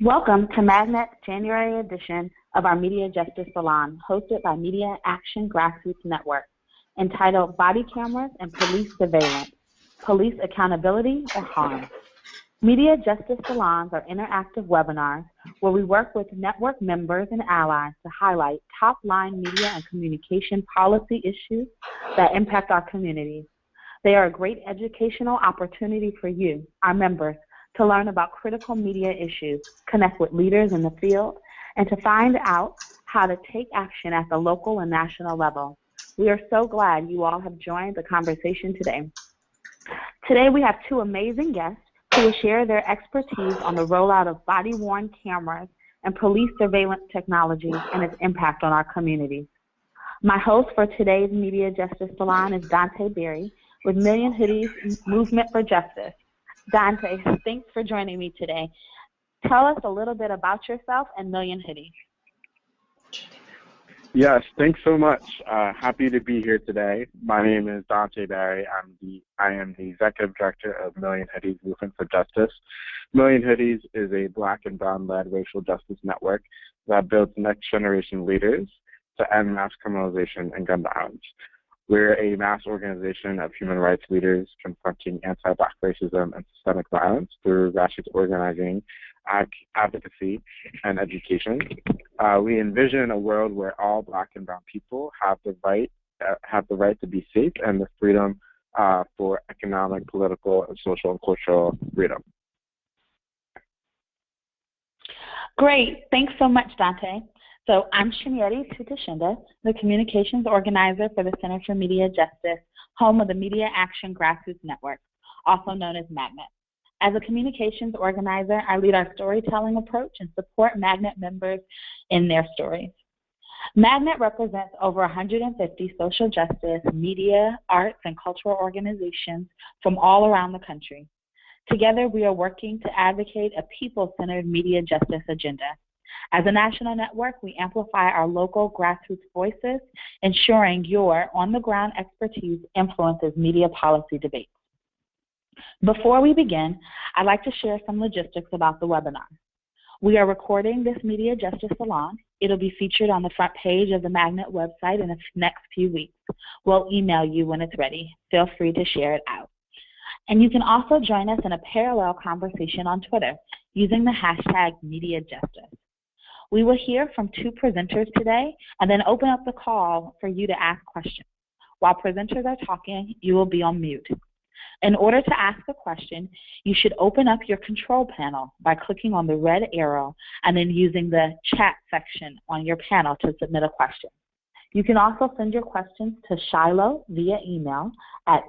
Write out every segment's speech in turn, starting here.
Welcome to Magnet's January edition of our Media Justice Salon, hosted by Media Action Grassroots Network, entitled Body Cameras and Police Surveillance, Police Accountability or Harm. Media Justice Salons are interactive webinars where we work with network members and allies to highlight top-line media and communication policy issues that impact our communities. They are a great educational opportunity for you, our members, to learn about critical media issues, connect with leaders in the field, and to find out how to take action at the local and national level. We are so glad you all have joined the conversation today. Today we have two amazing guests who will share their expertise on the rollout of body-worn cameras and police surveillance technology and its impact on our communities. My host for today's Media Justice Salon is Dante Berry with Million Hoodies Movement for Justice. Dante, thanks for joining me today. Tell us a little bit about yourself and Million Hoodies. Yes, thanks so much. Happy to be here today. My name is Dante Berry. I am the Executive Director of Million Hoodies Movement for Justice. Million Hoodies is a Black and Brown-led racial justice network that builds next-generation leaders to end mass criminalization and gun violence. We're a mass organization of human rights leaders confronting anti-Black racism and systemic violence through grassroots organizing, advocacy, and education. We envision a world where all Black and Brown people have the right to be safe and the freedom for economic, political, and social and cultural freedom. Great. Thanks so much, Dante. So I'm Shimieri Tutashinda, the communications organizer for the Center for Media Justice, home of the Media Action Grassroots Network, also known as Magnet. As a communications organizer, I lead our storytelling approach and support Magnet members in their stories. Magnet represents over 150 social justice, media, arts, and cultural organizations from all around the country. Together, we are working to advocate a people-centered media justice agenda. As a national network, we amplify our local grassroots voices, ensuring your on-the-ground expertise influences media policy debates. Before we begin, I'd like to share some logistics about the webinar. We are recording this Media Justice Salon. It'll be featured on the front page of the Magnet website in the next few weeks. We'll email you when it's ready. Feel free to share it out. And you can also join us in a parallel conversation on Twitter using the hashtag #MediaJustice. We will hear from two presenters today and then open up the call for you to ask questions. While presenters are talking, you will be on mute. In order to ask a question, you should open up your control panel by clicking on the red arrow and then using the chat section on your panel to submit a question. You can also send your questions to Shiloh via email at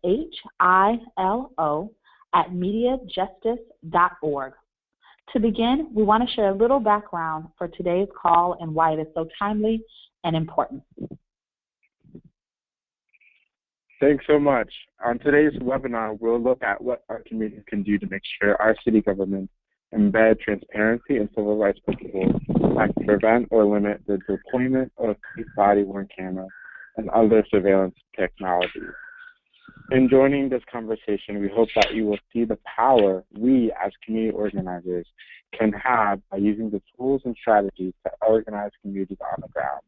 shilo@mediajustice.org. To begin, we want to share a little background for today's call and why it is so timely and important. Thanks so much. On today's webinar, we'll look at what our community can do to make sure our city government embed transparency and civil rights principles that can prevent or limit the deployment of body-worn cameras and other surveillance technologies. In joining this conversation, we hope that you will see the power we as community organizers can have by using the tools and strategies to organize communities on the ground.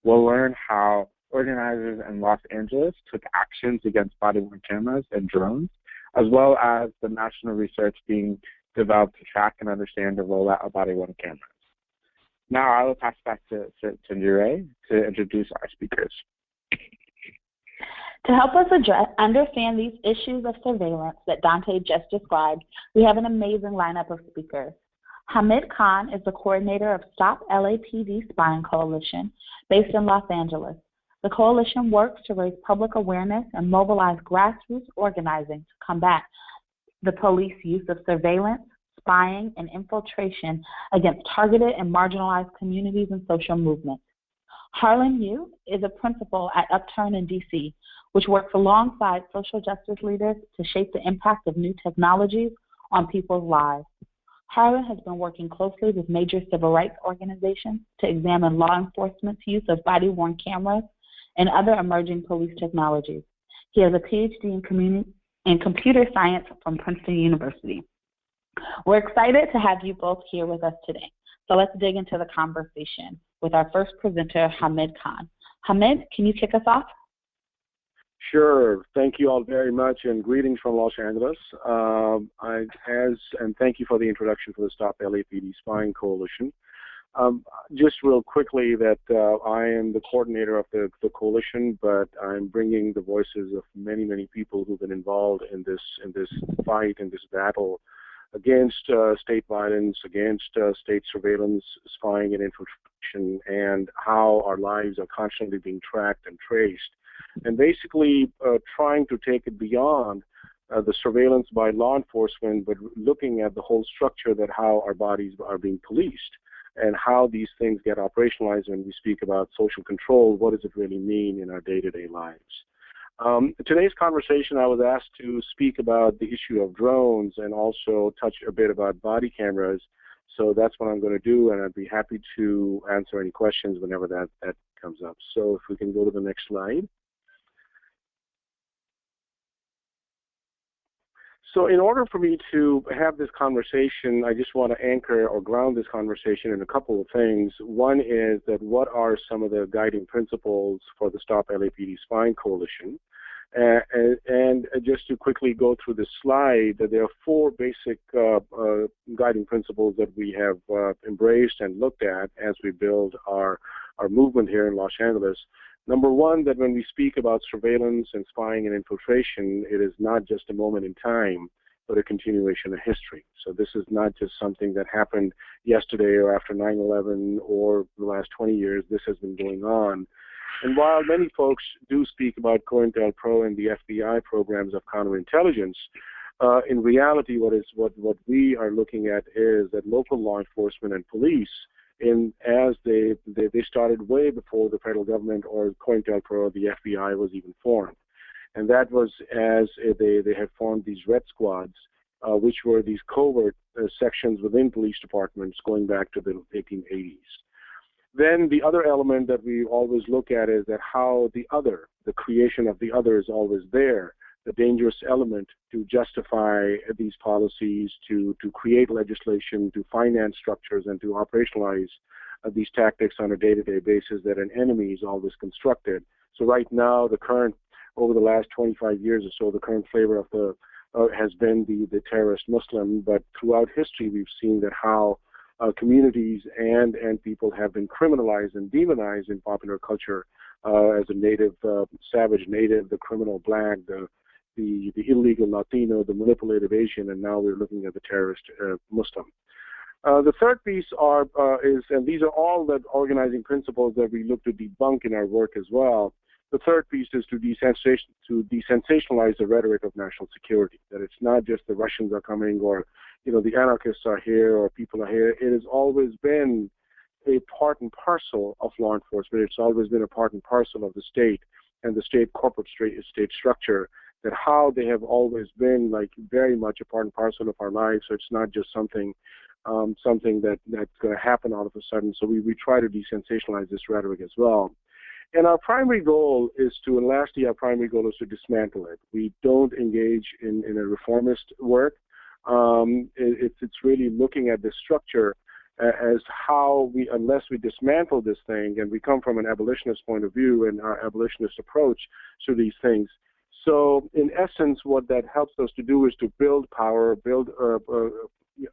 We'll learn how organizers in Los Angeles took actions against body-worn cameras and drones, as well as the national research being developed to track and understand the rollout of body-worn cameras. Now I will pass back to Nure to introduce our speakers. To help us understand these issues of surveillance that Dante just described, we have an amazing lineup of speakers. Hamid Khan is the coordinator of Stop LAPD Spying Coalition based in Los Angeles. The coalition works to raise public awareness and mobilize grassroots organizing to combat the police use of surveillance, spying, and infiltration against targeted and marginalized communities and social movements. Harlan Yu is a principal at Upturn in DC, which works alongside social justice leaders to shape the impact of new technologies on people's lives. Harlan has been working closely with major civil rights organizations to examine law enforcement's use of body-worn cameras and other emerging police technologies. He has a PhD in computer science from Princeton University. We're excited to have you both here with us today. So let's dig into the conversation with our first presenter, Hamid Khan. Hamid, can you kick us off? Sure. Thank you all very much, and greetings from Los Angeles. And thank you for the introduction for the Stop LAPD Spying Coalition. Just real quickly that I am the coordinator of the coalition, but I'm bringing the voices of many, many people who've been involved in this fight, in this battle against state violence, against state surveillance, spying, and infiltration, and how our lives are constantly being tracked and traced, and basically trying to take it beyond the surveillance by law enforcement, but looking at the whole structure, that how our bodies are being policed and how these things get operationalized. When we speak about social control, what does it really mean in our day-to-day lives? Today's conversation, I was asked to speak about the issue of drones and also touch a bit about body cameras. So that's what I'm going to do, and I'd be happy to answer any questions whenever that comes up. So if we can go to the next slide. So in order for me to have this conversation, I just want to anchor or ground this conversation in a couple of things. One is that what are some of the guiding principles for the Stop LAPD Spying Coalition? And just to quickly go through this slide, there are four basic guiding principles that we have embraced and looked at as we build our movement here in Los Angeles. Number one, that when we speak about surveillance and spying and infiltration, it is not just a moment in time, but a continuation of history. So this is not just something that happened yesterday or after 9/11 or the last 20 years. This has been going on. And while many folks do speak about COINTELPRO and the FBI programs of counterintelligence, in reality, what we are looking at is that local law enforcement and police, as they started way before the federal government or COINTELPRO or the FBI was even formed. And that was as they had formed these red squads, which were these covert sections within police departments going back to the 1880s. Then the other element that we always look at is that how the creation of the other is always there, the dangerous element to justify these policies, to create legislation, to finance structures, and to operationalize these tactics on a day-to-day basis that an enemy is always constructed. So right now, over the last 25 years or so, the current flavor of has been the terrorist Muslim, but throughout history, we've seen that how communities and people have been criminalized and demonized in popular culture as a native, savage native, the criminal black, the illegal Latino, the manipulative Asian, and now we're looking at the terrorist Muslim. The third piece is, and these are all the organizing principles that we look to debunk in our work as well. The third piece is to desensationalize the rhetoric of national security, that it's not just the Russians are coming or, the anarchists are here or people are here. It has always been a part and parcel of law enforcement. It's always been a part and parcel of the state and the state corporate state structure, that how they have always been like very much a part and parcel of our lives. So it's not just something that's going to happen all of a sudden. So we try to desensationalize this rhetoric as well. And our primary goal is our primary goal is to dismantle it. We don't engage in a reformist work. It's really looking at the structure as how unless we dismantle this thing, and we come from an abolitionist point of view and our abolitionist approach to these things. So in essence, what that helps us to do is to build power,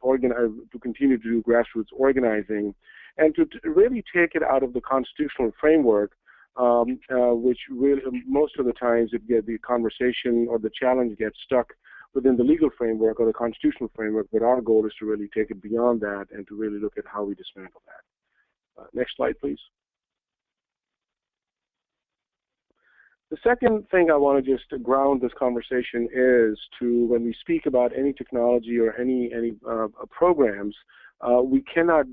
organize, to continue to do grassroots organizing, and to really take it out of the constitutional framework, which really most of the times the conversation or the challenge gets stuck within the legal framework or the constitutional framework, but our goal is to really take it beyond that and to really look at how we dismantle that. Next slide, please. The second thing I want to just ground this conversation is to, when we speak about any technology or any programs, we cannot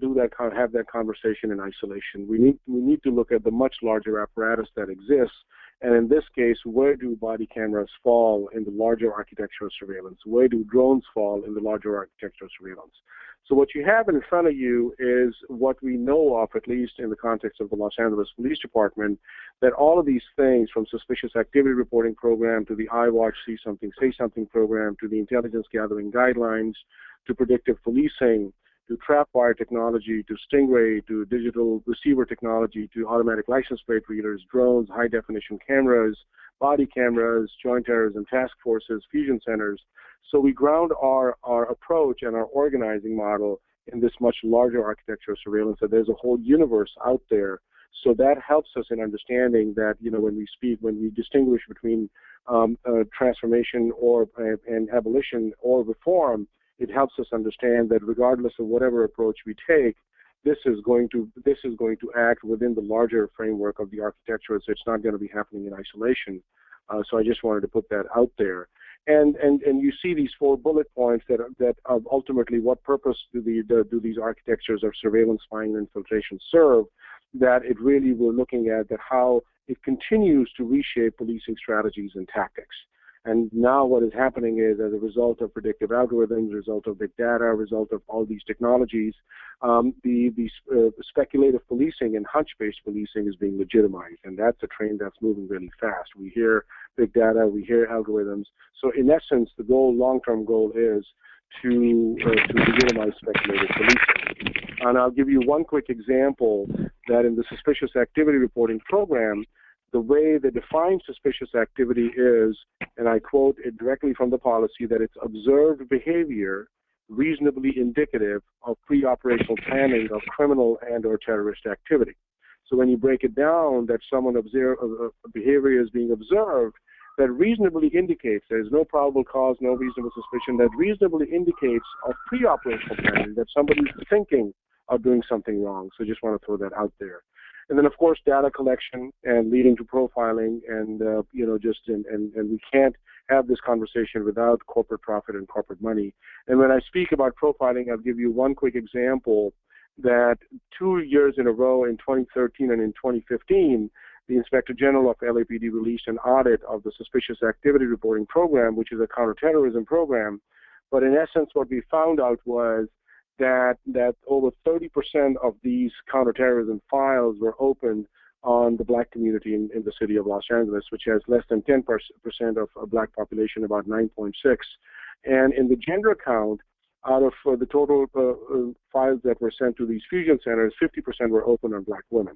have that conversation in isolation. We need to look at the much larger apparatus that exists, and in this case, where do body cameras fall in the larger architecture of surveillance? Where do drones fall in the larger architecture of surveillance? So what you have in front of you is what we know of, at least in the context of the Los Angeles Police Department, that all of these things, from suspicious activity reporting program to the iWatch See Something, Say Something program to the intelligence gathering guidelines to predictive policing, to trapwire technology, to Stingray, to digital receiver technology, to automatic license plate readers, drones, high-definition cameras, body cameras, joint errors and task forces, fusion centers. So we ground our approach and our organizing model in this much larger architecture of surveillance. So there's a whole universe out there. So that helps us in understanding that, when we distinguish between transformation and abolition or reform, it helps us understand that regardless of whatever approach we take, this is going to act within the larger framework of the architecture. So it's not going to be happening in isolation. So I just wanted to put that out there. And you see these 4 bullet points that ultimately what purpose do these architectures of surveillance, spying, and infiltration serve? That it really we're looking at that how it continues to reshape policing strategies and tactics. And now what is happening is, as a result of predictive algorithms, result of big data, result of all these technologies, the speculative policing and hunch-based policing is being legitimized, and that's a trend that's moving really fast. We hear big data, we hear algorithms. So in essence, the long-term goal is to legitimize speculative policing. And I'll give you one quick example that in the suspicious activity reporting program, the way they define suspicious activity is, and I quote it directly from the policy, that it's observed behavior reasonably indicative of pre-operational planning of criminal and or terrorist activity. So when you break it down that someone's behavior is being observed, that reasonably indicates there is no probable cause, no reasonable suspicion, that reasonably indicates of pre-operational planning, that somebody's thinking of doing something wrong. So just want to throw that out there. And then, of course, data collection and leading to profiling, and and we can't have this conversation without corporate profit and corporate money. And when I speak about profiling, I'll give you one quick example that 2 years in a row, in 2013 and in 2015, the Inspector General of LAPD released an audit of the Suspicious Activity Reporting Program, which is a counterterrorism program. But in essence, what we found out was that over 30% of these counterterrorism files were opened on the black community in the city of Los Angeles, which has less than 10% of a black population, about 9.6. And in the gender count, out of the total files that were sent to these fusion centers, 50% were open on black women.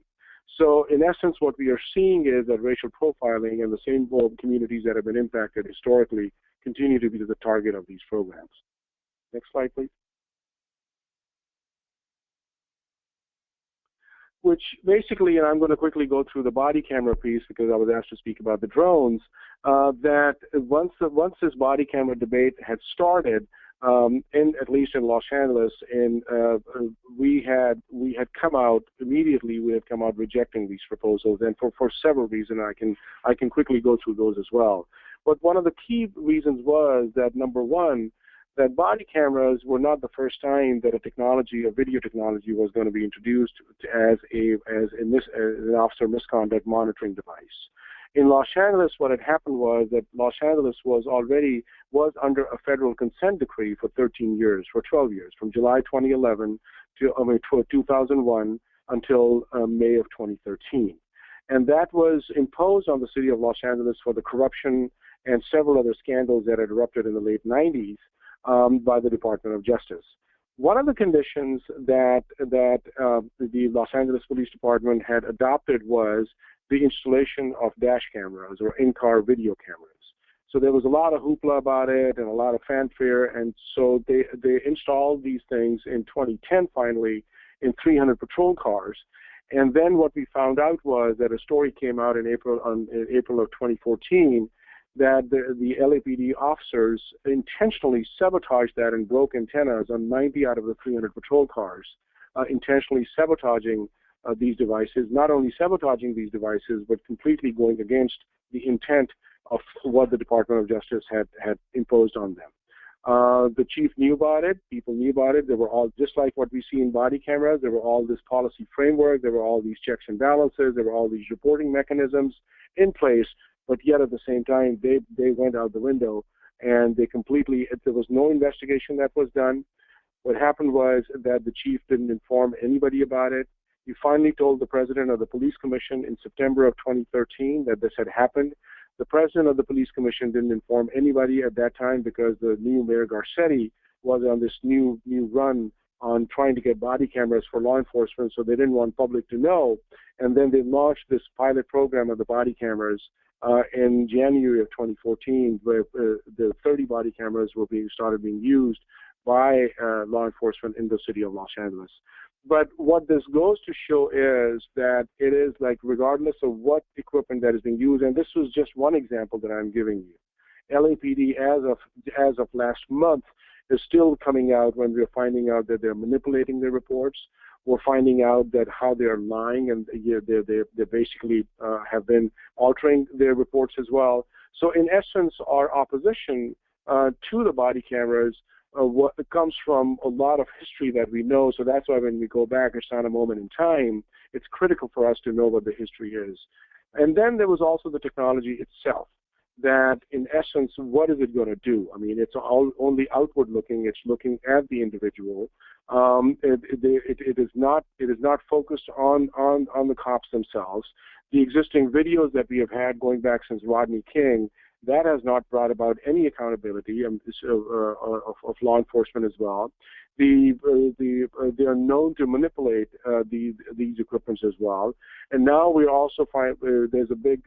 So in essence, what we are seeing is that racial profiling and the same communities that have been impacted historically continue to be the target of these programs. Next slide, please. Which basically, and I'm going to quickly go through the body camera piece because I was asked to speak about the drones, that once this body camera debate had started, at least in Los Angeles, we had come out immediately. We had come out rejecting these proposals, and for several reasons. I can quickly go through those as well. But one of the key reasons was that, number one, that body cameras were not the first time that a video technology was going to be introduced as an officer misconduct monitoring device. In Los Angeles, what had happened was that Los Angeles was under a federal consent decree for 13 years, for 12 years, from July 2011 to 2001 until May of 2013. And that was imposed on the city of Los Angeles for the corruption and several other scandals that had erupted in the late 90s by the Department of Justice. One of the conditions that the Los Angeles Police Department had adopted was the installation of dash cameras or in-car video cameras. So there was a lot of hoopla about it and a lot of fanfare, and so they installed these things in 2010 finally in 300 patrol cars. And then what we found out was that a story came out in April of 2014 that the LAPD officers intentionally sabotaged that and broke antennas on 90 out of the 300 patrol cars, intentionally sabotaging these devices, not only sabotaging these devices, but completely going against the intent of what the Department of Justice had imposed on them. The chief knew about it, people knew about it. They were all, just like what we see in body cameras, there were all this policy framework, there were all these checks and balances, there were all these reporting mechanisms in place, but yet at the same time, they went out the window and there was no investigation that was done. What happened was that the chief didn't inform anybody about it. He finally told the president of the police commission in September of 2013 that this had happened. The president of the police commission didn't inform anybody at that time because the new mayor Garcetti was on this new run on trying to get body cameras for law enforcement, so they didn't want public to know. And then they launched this pilot program of the body cameras in January of 2014, where the 30 body cameras were started being used by law enforcement in the city of Los Angeles. But what this goes to show is that it is like, regardless of what equipment that is being used, and this was just one example that I'm giving you. LAPD, as of last month, is still coming out when we're finding out that they're manipulating their reports. We're finding out that how they're lying, and they basically have been altering their reports as well. So in essence, our opposition to the body cameras what comes from a lot of history that we know. So that's why when we go back, it's not a moment in time. It's critical for us to know what the history is. And then there was also the technology itself, that in essence, what is it going to do? I mean, it's only outward looking. It's looking at the individual. It is not focused on the cops themselves. The existing videos that we have had going back since Rodney King, that has not brought about any accountability of law enforcement as well. They are known to manipulate these equipments as well. And now we also find there's a big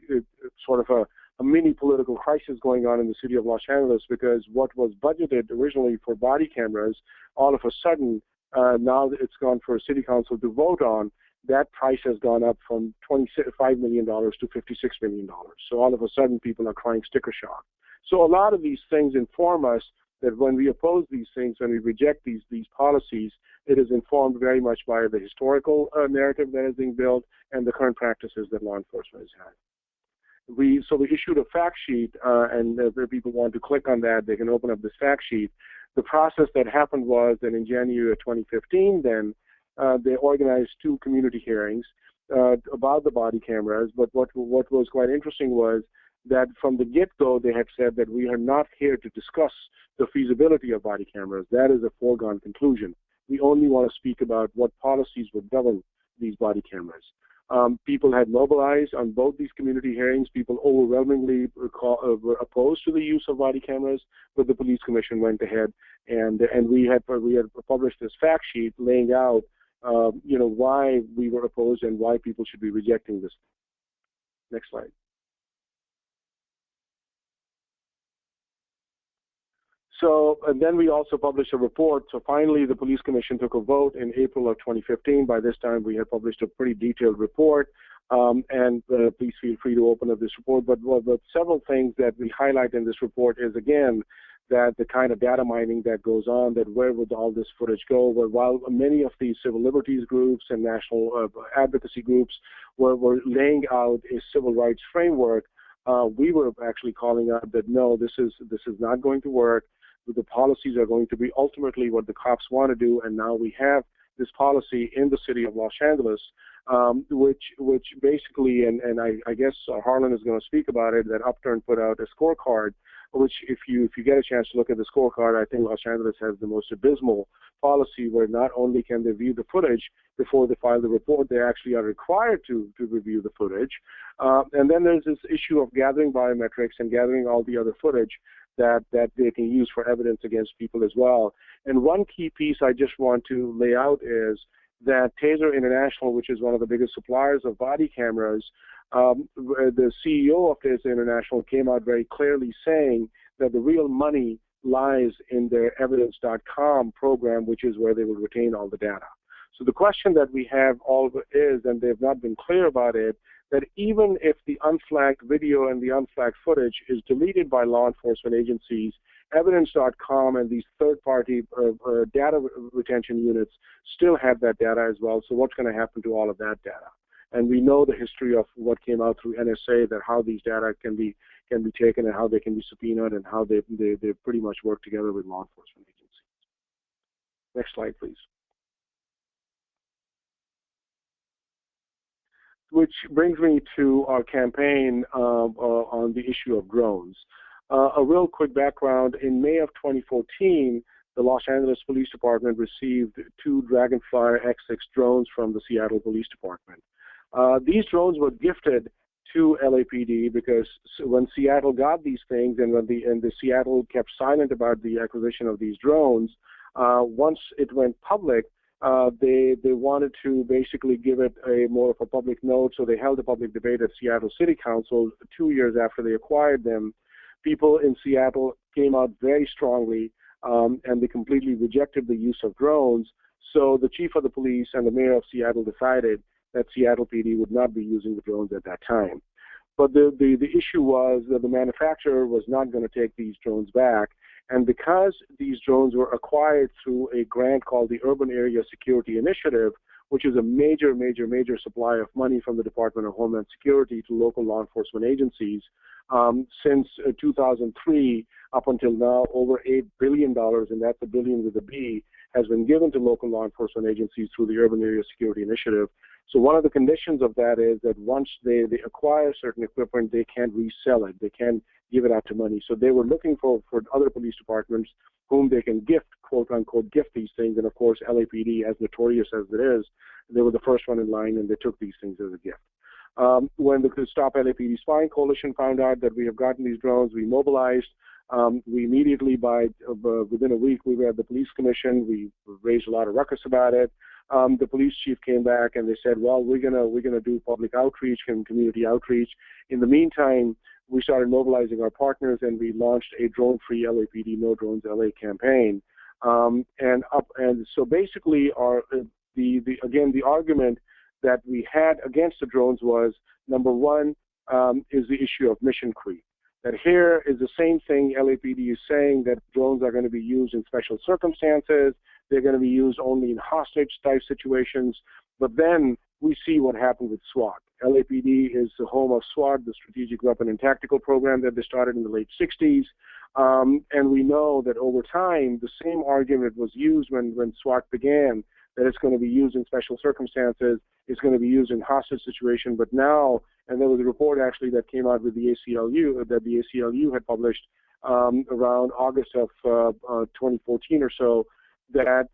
sort of a mini political crisis going on in the city of Los Angeles, because what was budgeted originally for body cameras, all of a sudden now it's gone for a city council to vote on. That price has gone up from $25 million to $56 million. So all of a sudden, people are crying sticker shock. So a lot of these things inform us that when we oppose these things, when we reject these policies, it is informed very much by the historical narrative that is being built and the current practices that law enforcement has had. We issued a fact sheet, and if people want to click on that, they can open up this fact sheet. The process that happened was that in January of 2015, then, they organized 2 community hearings about the body cameras. But what was quite interesting was that from the get-go, they had said that we are not here to discuss the feasibility of body cameras. That is a foregone conclusion. We only want to speak about what policies would govern these body cameras. People had mobilized on both these community hearings. People overwhelmingly were opposed to the use of body cameras, but the police commission went ahead and we had published this fact sheet laying out why we were opposed and why people should be rejecting this. Next slide. So, and then we also published a report. So finally, the police commission took a vote in April of 2015. By this time, we had published a pretty detailed report. Please feel free to open up this report. But several things that we highlight in this report is, again, that the kind of data mining that goes on, that where would all this footage go? Well, while many of these civil liberties groups and national advocacy groups were laying out a civil rights framework, we were actually calling out that no, this is not going to work. The policies are going to be ultimately what the cops want to do, and now we have this policy in the city of Los Angeles, which basically, and I guess Harlan is going to speak about it, that Upturn put out a scorecard, which if you get a chance to look at the scorecard, I think Los Angeles has the most abysmal policy, where not only can they view the footage before they file the report, they actually are required to review the footage. And then there's this issue of gathering biometrics and gathering all the other footage that they can use for evidence against people as well. And one key piece I just want to lay out is that Taser International, which is one of the biggest suppliers of body cameras, the CEO of Taser International came out very clearly saying that the real money lies in their evidence.com program, which is where they will retain all the data. So the question that we have all is, and they've not been clear about it, that even if the unflagged video and the unflagged footage is deleted by law enforcement agencies, evidence.com and these third-party data retention units still have that data as well. So what's going to happen to all of that data? And we know the history of what came out through NSA, that how these data can be taken and how they can be subpoenaed and how they pretty much work together with law enforcement agencies. Next slide, please. Which brings me to our campaign on the issue of drones. A real quick background: in May of 2014, the Los Angeles Police Department received 2 Dragonfly X6 drones from the Seattle Police Department. These drones were gifted to LAPD because when Seattle got these things, and when the Seattle kept silent about the acquisition of these drones, Once it went public, they wanted to basically give it a more of a public note, so they held a public debate at Seattle City Council 2 years after they acquired them. People in Seattle came out very strongly, and they completely rejected the use of drones. So the chief of the police and the mayor of Seattle decided that Seattle PD would not be using the drones at that time. But the issue was that the manufacturer was not going to take these drones back. And because these drones were acquired through a grant called the Urban Area Security Initiative, which is a major supply of money from the Department of Homeland Security to local law enforcement agencies, since 2003 up until now, over $8 billion, and that's a billion with a B, has been given to local law enforcement agencies through the Urban Area Security Initiative. So one of the conditions of that is that once they acquire certain equipment, they can't resell it. They can't give it out to money. So they were looking for other police departments whom they can gift, quote unquote, gift these things. And of course, LAPD, as notorious as it is, they were the first one in line, and they took these things as a gift. When the Stop LAPD Spying Coalition found out that we have gotten these drones, we mobilized. We immediately, within a week, we were at the police commission. We raised a lot of ruckus about it. The police chief came back and they said, well, we're gonna do public outreach and community outreach. In the meantime, we started mobilizing our partners, and we launched a drone-free LAPD No Drones LA campaign. And so basically, the argument that we had against the drones was, number one, is the issue of mission creep. That here is the same thing LAPD is saying, that drones are going to be used in special circumstances, they're going to be used only in hostage-type situations, but then we see what happened with SWAT. LAPD is the home of SWAT, the Strategic Weapon and Tactical Program that they started in the late 60s, and we know that over time, the same argument was used when SWAT began, that it's going to be used in special circumstances, it's going to be used in hostage situation, but now, and there was a report actually that came out with the ACLU, that the ACLU had published around August of 2014 or so, that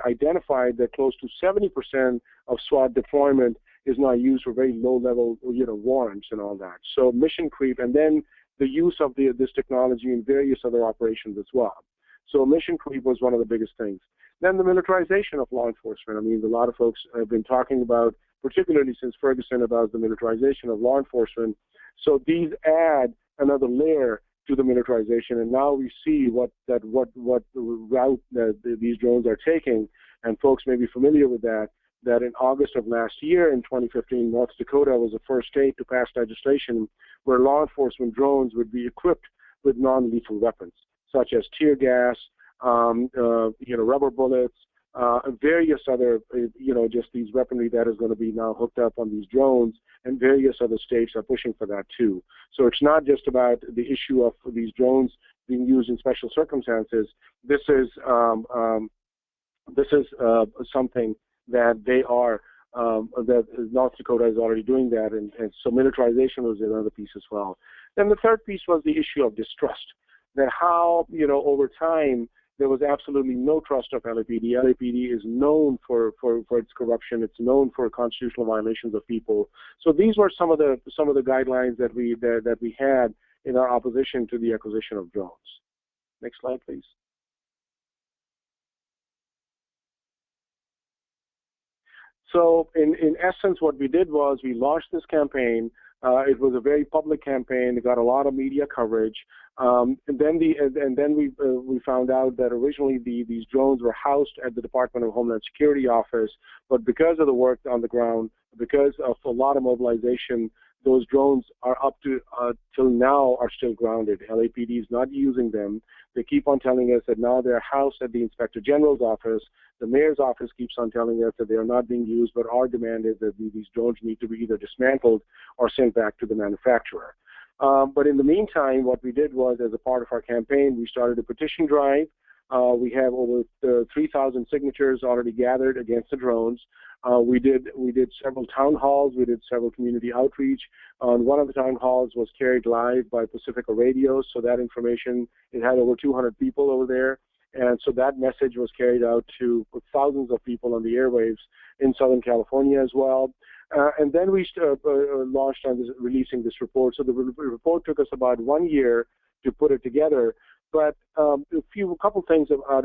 identified that close to 70% of SWAT deployment is now used for very low-level, warrants and all that. So mission creep, and then the use of this technology in various other operations as well. So mission creep was one of the biggest things. Then the militarization of law enforcement. I mean, a lot of folks have been talking about, particularly since Ferguson, about the militarization of law enforcement. So these add another layer to the militarization, and now we see what route that these drones are taking, and folks may be familiar with that in August of last year, in 2015, North Dakota was the first state to pass legislation where law enforcement drones would be equipped with non-lethal weapons, such as tear gas, rubber bullets, various other, just these weaponry that is going to be now hooked up on these drones, and various other states are pushing for that too. So it's not just about the issue of these drones being used in special circumstances. This is something that they are, that North Dakota is already doing that, and so militarization was another piece as well. Then the third piece was the issue of distrust, that how, over time, there was absolutely no trust of LAPD. LAPD is known for its corruption. It's known for constitutional violations of people. So these were some of the guidelines that we had in our opposition to the acquisition of drones. Next slide, please. So in essence, what we did was we launched this campaign. It was a very public campaign. It got a lot of media coverage. And then we found out that originally these drones were housed at the Department of Homeland Security office, but because of the work on the ground, because of a lot of mobilization, those drones are up to till now are still grounded. LAPD is not using them. They keep on telling us that now they're housed at the Inspector General's office. The mayor's office keeps on telling us that they are not being used, but our demand is that these drones need to be either dismantled or sent back to the manufacturer. But in the meantime, what we did was, as a part of our campaign, we started a petition drive. We have over 3,000 signatures already gathered against the drones. We did several town halls. We did several community outreach. One of the town halls was carried live by Pacifica Radio, so that information, it had over 200 people over there. And so that message was carried out to thousands of people on the airwaves in Southern California as well. And then we launched on releasing this report. So the report took us about 1 year to put it together. But a couple things about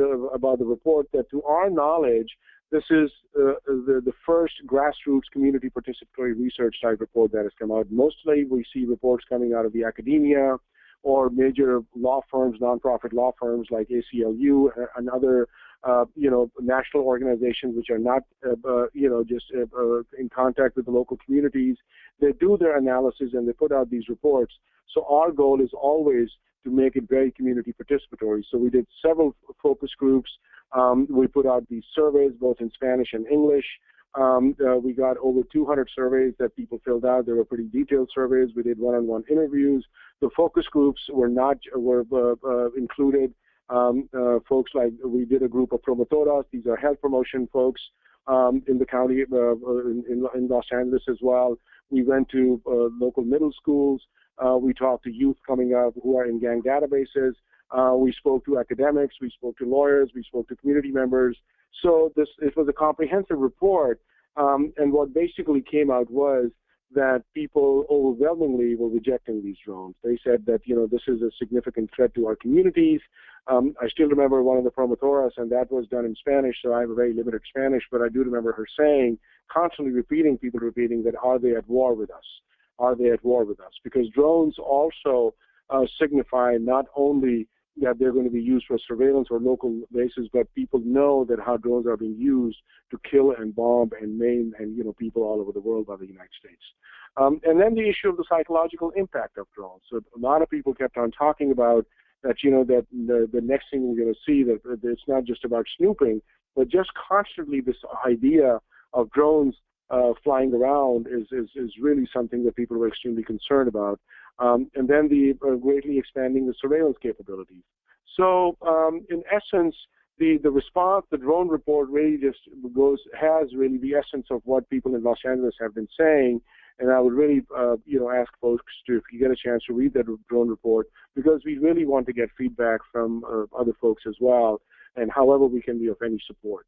the report, that to our knowledge, this is the first grassroots community participatory research type report that has come out. Mostly we see reports coming out of the academia or major law firms, nonprofit law firms like ACLU and other national organizations which are not just in contact with the local communities. They do their analysis and they put out these reports. So our goal is always to make it very community participatory. So we did several focus groups. We put out these surveys both in Spanish and English. We got over 200 surveys that people filled out. They were pretty detailed surveys. We did one-on-one interviews. The focus groups included folks like, we did a group of promotoras. These are health promotion folks in the county, in Los Angeles as well. We went to local middle schools. We talked to youth coming up who are in gang databases. We spoke to academics. We spoke to lawyers. We spoke to community members. So it was a comprehensive report. And what basically came out was that people overwhelmingly were rejecting these drones. They said that, this is a significant threat to our communities. I still remember one of the promotoras, and that was done in Spanish, so I have a very limited Spanish, but I do remember her saying, constantly people repeating that, are they at war with us? Are they at war with us? Because drones also signify not only that they're going to be used for surveillance or local bases, but people know that how drones are being used to kill and bomb and maim and people all over the world by the United States. And then the issue of the psychological impact of drones. So a lot of people kept on talking about that, that the next thing we're going to see, that it's not just about snooping, but just constantly this idea of drones flying around is really something that people were extremely concerned about. And then the greatly expanding the surveillance capabilities. So in essence, the response, the drone report really just has really the essence of what people in Los Angeles have been saying. And I would really, ask folks to, if you get a chance to read that drone report, because we really want to get feedback from other folks as well, and however we can be of any support.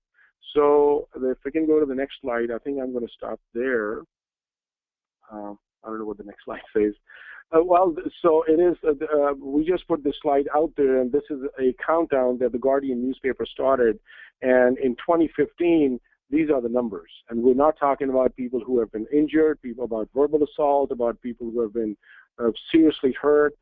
So if we can go to the next slide, I think I'm going to stop there. I don't know what the next slide says. So it is, we just put this slide out there, and this is a countdown that the Guardian newspaper started. And in 2015, these are the numbers. And we're not talking about people who have been injured, people about verbal assault, about people who have been seriously hurt,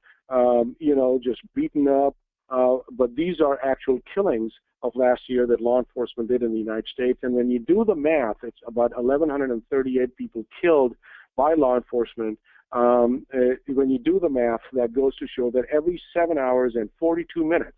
just beaten up. But these are actual killings of last year that law enforcement did in the United States. And when you do the math, it's about 1,138 people killed by law enforcement. When you do the math, that goes to show that every 7 hours and 42 minutes,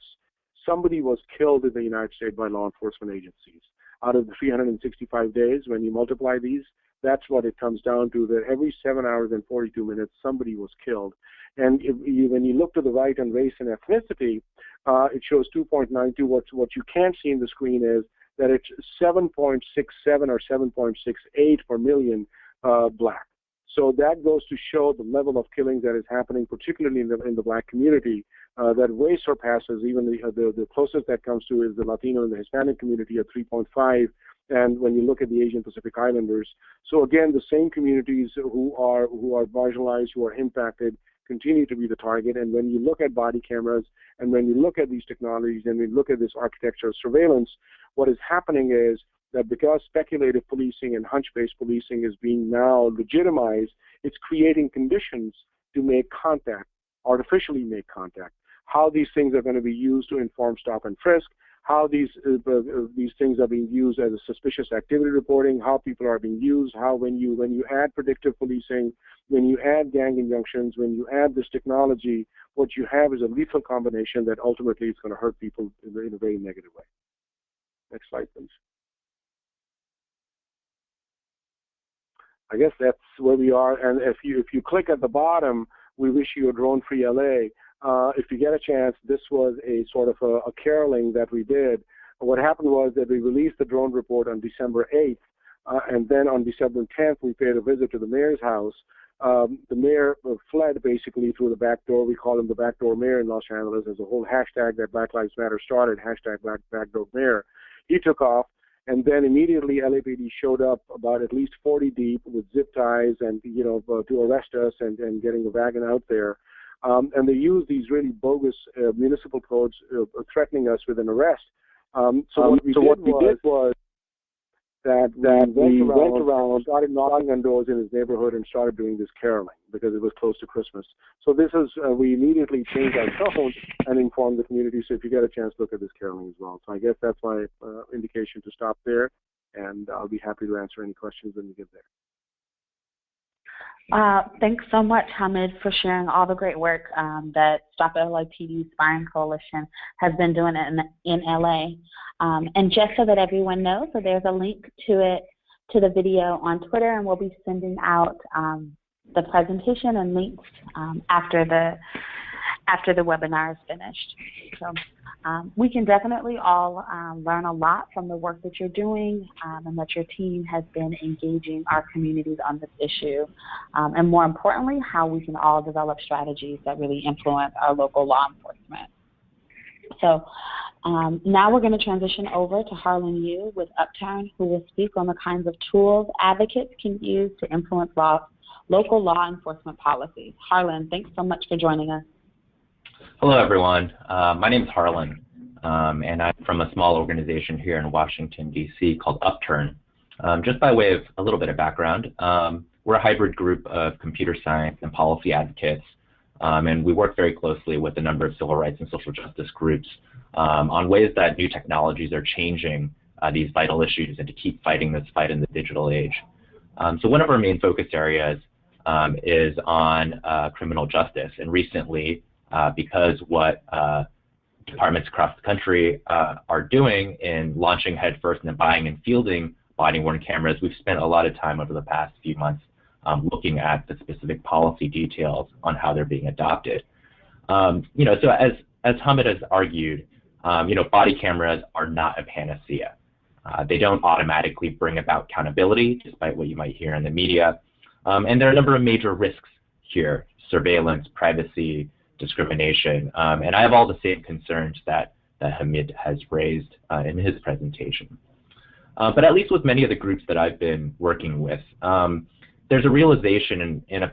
somebody was killed in the United States by law enforcement agencies. Out of the 365 days, when you multiply these, that's what it comes down to, that every 7 hours and 42 minutes, somebody was killed. And when you look to the right on race and ethnicity, it shows 2.92. What you can't see in the screen is that it's 7.67 or 7.68 per million black. So that goes to show the level of killing that is happening, particularly in the black community, that way surpasses even the closest that comes to is the Latino and the Hispanic community at 3.5, and when you look at the Asian Pacific Islanders. So again, the same communities who are marginalized, who are impacted, continue to be the target. And when you look at body cameras, and when you look at these technologies, and we look at this architecture of surveillance, what is happening is that because speculative policing and hunch-based policing is being now legitimized, it's creating conditions to make contact, artificially make contact. How these things are going to be used to inform stop and frisk, how these things are being used as a suspicious activity reporting, how people are being used, how when you add predictive policing, when you add gang injunctions, when you add this technology, what you have is a lethal combination that ultimately is going to hurt people in a very negative way. Next slide, please. I guess that's where we are. And if you click at the bottom, we wish you a drone-free LA. If you get a chance, this was a sort of a caroling that we did. What happened was that we released the drone report on December 8th, and then on December 10th, we paid a visit to the mayor's house. The mayor fled basically through the back door. We call him the backdoor mayor in Los Angeles. There's a whole hashtag that Black Lives Matter started, hashtag backdoor mayor. He took off. And then immediately LAPD showed up about at least 40 deep with zip ties and, to arrest us and getting the wagon out there. and they use these really bogus municipal codes threatening us with an arrest. So what we did was that we went around, started knocking on doors in his neighborhood and started doing this caroling because it was close to Christmas. So this is, we immediately changed our tone and informed the community. So if you get a chance, look at this caroling as well. So I guess that's my indication to stop there, and I'll be happy to answer any questions when we get there. Thanks so much, Hamid, for sharing all the great work that Stop LAPD Spying Coalition has been doing in LA. And just so that everyone knows, so there's a link to it, to the video on Twitter, and we'll be sending out the presentation and links after the webinar is finished. So we can definitely all learn a lot from the work that you're doing and that your team has been engaging our communities on this issue. And more importantly, how we can all develop strategies that really influence our local law enforcement. So now we're going to transition over to Harlan Yu with Upturn, who will speak on the kinds of tools advocates can use to influence local law enforcement policies. Harlan, thanks so much for joining us. Hello, everyone. My name is Harlan, and I'm from a small organization here in Washington, D.C. called Upturn. Just by way of a little bit of background, we're a hybrid group of computer science and policy advocates, and we work very closely with a number of civil rights and social justice groups on ways that new technologies are changing these vital issues and to keep fighting this fight in the digital age. So one of our main focus areas is on criminal justice, and recently, because what departments across the country are doing in launching headfirst and buying and fielding body-worn cameras, we've spent a lot of time over the past few months looking at the specific policy details on how they're being adopted. So as Hamid has argued, body cameras are not a panacea. They don't automatically bring about accountability, despite what you might hear in the media. And there are a number of major risks here: surveillance, privacy, discrimination, and I have all the same concerns that Hamid has raised in his presentation. But at least with many of the groups that I've been working with, there's a realization in a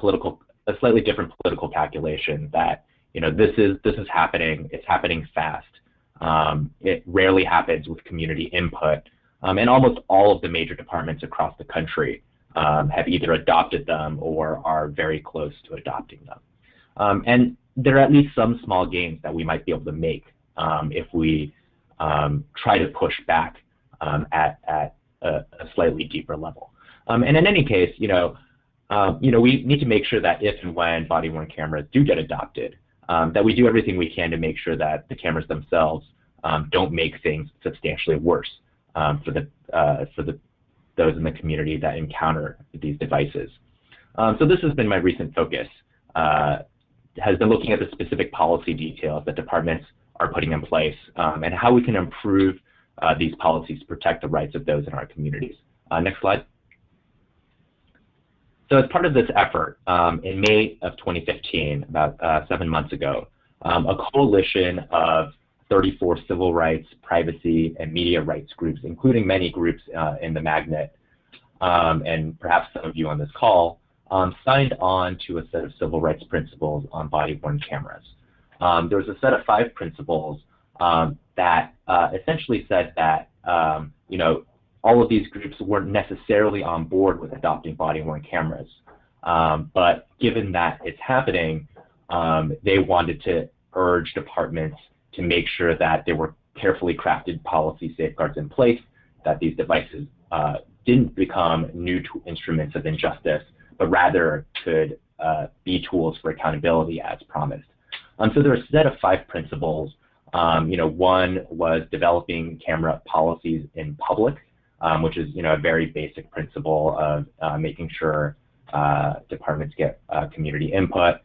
slightly different political calculation that this is happening. It's happening fast. It rarely happens with community input, and almost all of the major departments across the country have either adopted them or are very close to adopting them. And there are at least some small gains that we might be able to make if we try to push back at a slightly deeper level. And in any case, we need to make sure that if and when body-worn cameras do get adopted, that we do everything we can to make sure that the cameras themselves don't make things substantially worse for those in the community that encounter these devices. So this has been my recent focus. Has been looking at the specific policy details that departments are putting in place and how we can improve these policies to protect the rights of those in our communities. Next slide. So as part of this effort, in May of 2015, about 7 months ago, a coalition of 34 civil rights, privacy, and media rights groups, including many groups in the Magnet, and perhaps some of you on this call, signed on to a set of civil rights principles on body-worn cameras. There was a set of 5 principles that essentially said that all of these groups weren't necessarily on board with adopting body-worn cameras, but given that it's happening, they wanted to urge departments to make sure that there were carefully crafted policy safeguards in place, that these devices didn't become new instruments of injustice, but rather could be tools for accountability as promised. So there are a set of 5 principles. One was developing camera policies in public, which is a very basic principle of making sure departments get community input.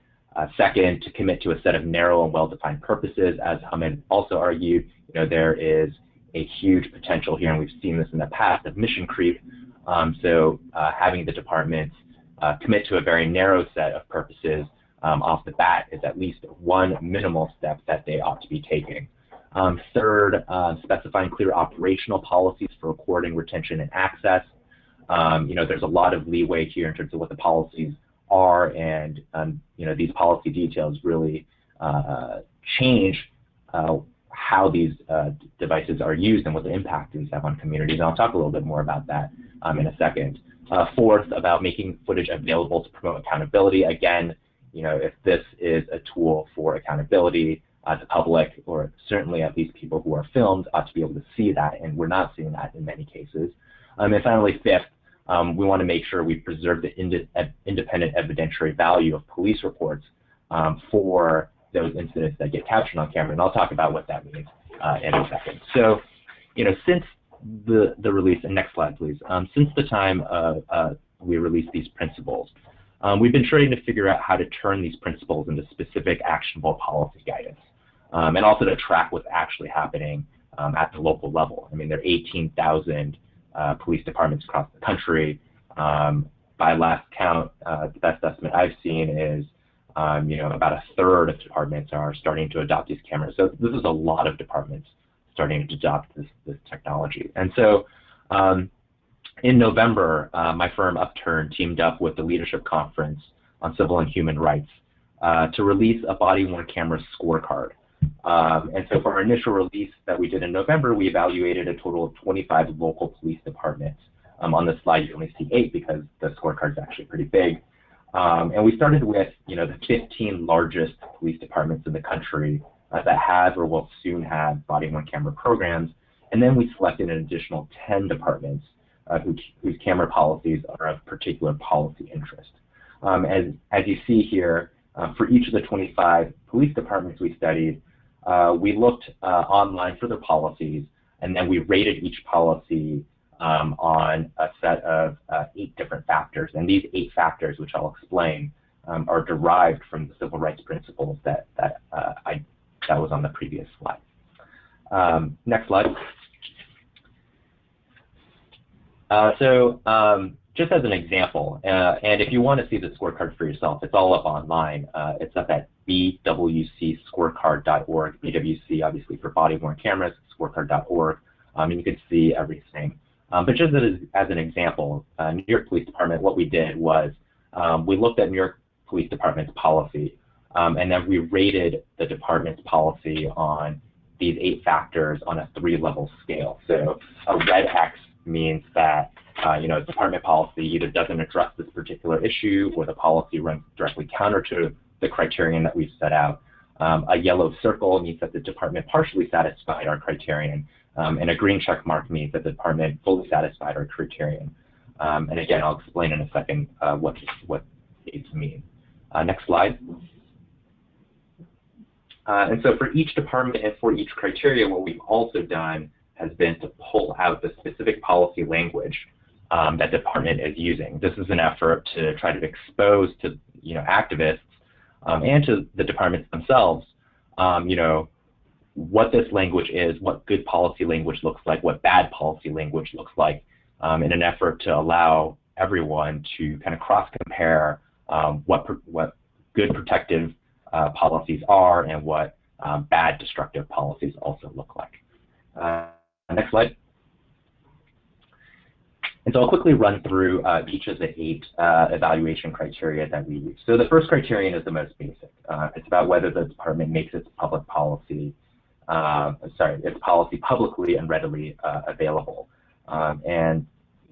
Second, to commit to a set of narrow and well-defined purposes. As Hamid also argued, there is a huge potential here, and we've seen this in the past, of mission creep. So having the departments commit to a very narrow set of purposes off the bat is at least one minimal step that they ought to be taking. Third, specifying clear operational policies for recording, retention, and access. There's a lot of leeway here in terms of what the policies are, and these policy details really change how these devices are used and what the impact these have on communities. And I'll talk a little bit more about that in a second. Fourth, about making footage available to promote accountability. Again, if this is a tool for accountability, the public, or certainly at least people who are filmed, ought to be able to see that, and we're not seeing that in many cases. And finally, fifth, we want to make sure we preserve the independent evidentiary value of police reports for those incidents that get captured on camera, and I'll talk about what that means in a second. So, since the release, and next slide, please. Since the time we released these principles, we've been trying to figure out how to turn these principles into specific actionable policy guidance, and also to track what's actually happening at the local level. I mean, there are 18,000 police departments across the country. By last count, the best estimate I've seen is about a third of departments are starting to adopt these cameras. So this is a lot of departments starting to adopt this technology. And so in November, my firm Upturn teamed up with the Leadership Conference on Civil and Human Rights to release a body-worn camera scorecard. And so for our initial release that we did in November, we evaluated a total of 25 local police departments. On this slide, you only see 8 because the scorecard is actually pretty big. And we started with, the 15 largest police departments in the country that have or will soon have body-worn camera programs. And then we selected an additional 10 departments whose camera policies are of particular policy interest. As you see here, for each of the 25 police departments we studied, we looked online for their policies, and then we rated each policy on a set of 8 different factors. And these 8 factors, which I'll explain, are derived from the civil rights principles that was on the previous slide. Next slide. Just as an example, and if you want to see the scorecard for yourself, it's all up online. It's up at bwcscorecard.org, BWC obviously for body-worn cameras, scorecard.org, and you can see everything. But just as an example, New York Police Department, what we did was we looked at New York Police Department's policy, and then we rated the department's policy on these 8 factors on a 3-level scale. So a red X means that department policy either doesn't address this particular issue, or the policy runs directly counter to the criterion that we've set out. A yellow circle means that the department partially satisfied our criterion, and a green check mark means that the department fully satisfied our criterion. And again, I'll explain in a second what these mean. Next slide. And so for each department and for each criteria, what we've also done has been to pull out the specific policy language that department is using. This is an effort to try to expose to activists and to the departments themselves, what this language is, what good policy language looks like, what bad policy language looks like, in an effort to allow everyone to kind of cross-compare what good protective policies are and what bad destructive policies also look like. Next slide. And so I'll quickly run through each of the 8 evaluation criteria that we use. So the first criterion is the most basic. It's about whether the department makes its policy publicly and readily available. And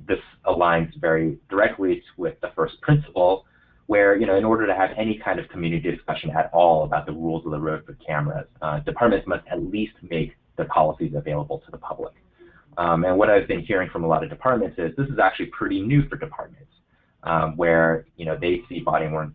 this aligns very directly with the first principle, where in order to have any kind of community discussion at all about the rules of the road for cameras, departments must at least make their policies available to the public. And what I've been hearing from a lot of departments is this is actually pretty new for departments, where they see body-worn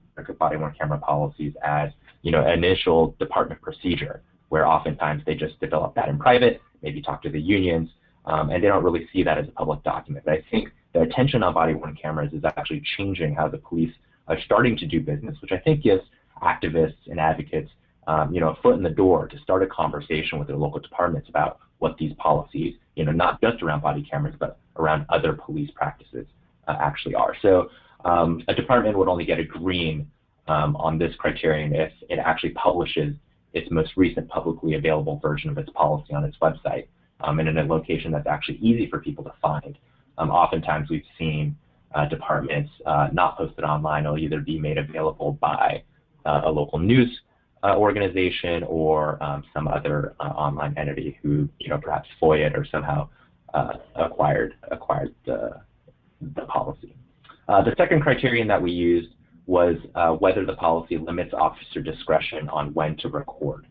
camera policies as initial department procedure, where oftentimes they just develop that in private, maybe talk to the unions, and they don't really see that as a public document. But I think the attention on body-worn cameras is actually changing how the police are starting to do business, which I think gives activists and advocates a foot in the door to start a conversation with their local departments about what these policies, not just around body cameras, but around other police practices actually are. So a department would only get a green on this criterion if it actually publishes its most recent publicly available version of its policy on its website, and in a location that's actually easy for people to find. Oftentimes we've seen departments not posted online. It'll either be made available by a local news organization or some other online entity who, perhaps FOIA'd or somehow acquired the policy. The second criterion that we used was whether the policy limits officer discretion on when to record.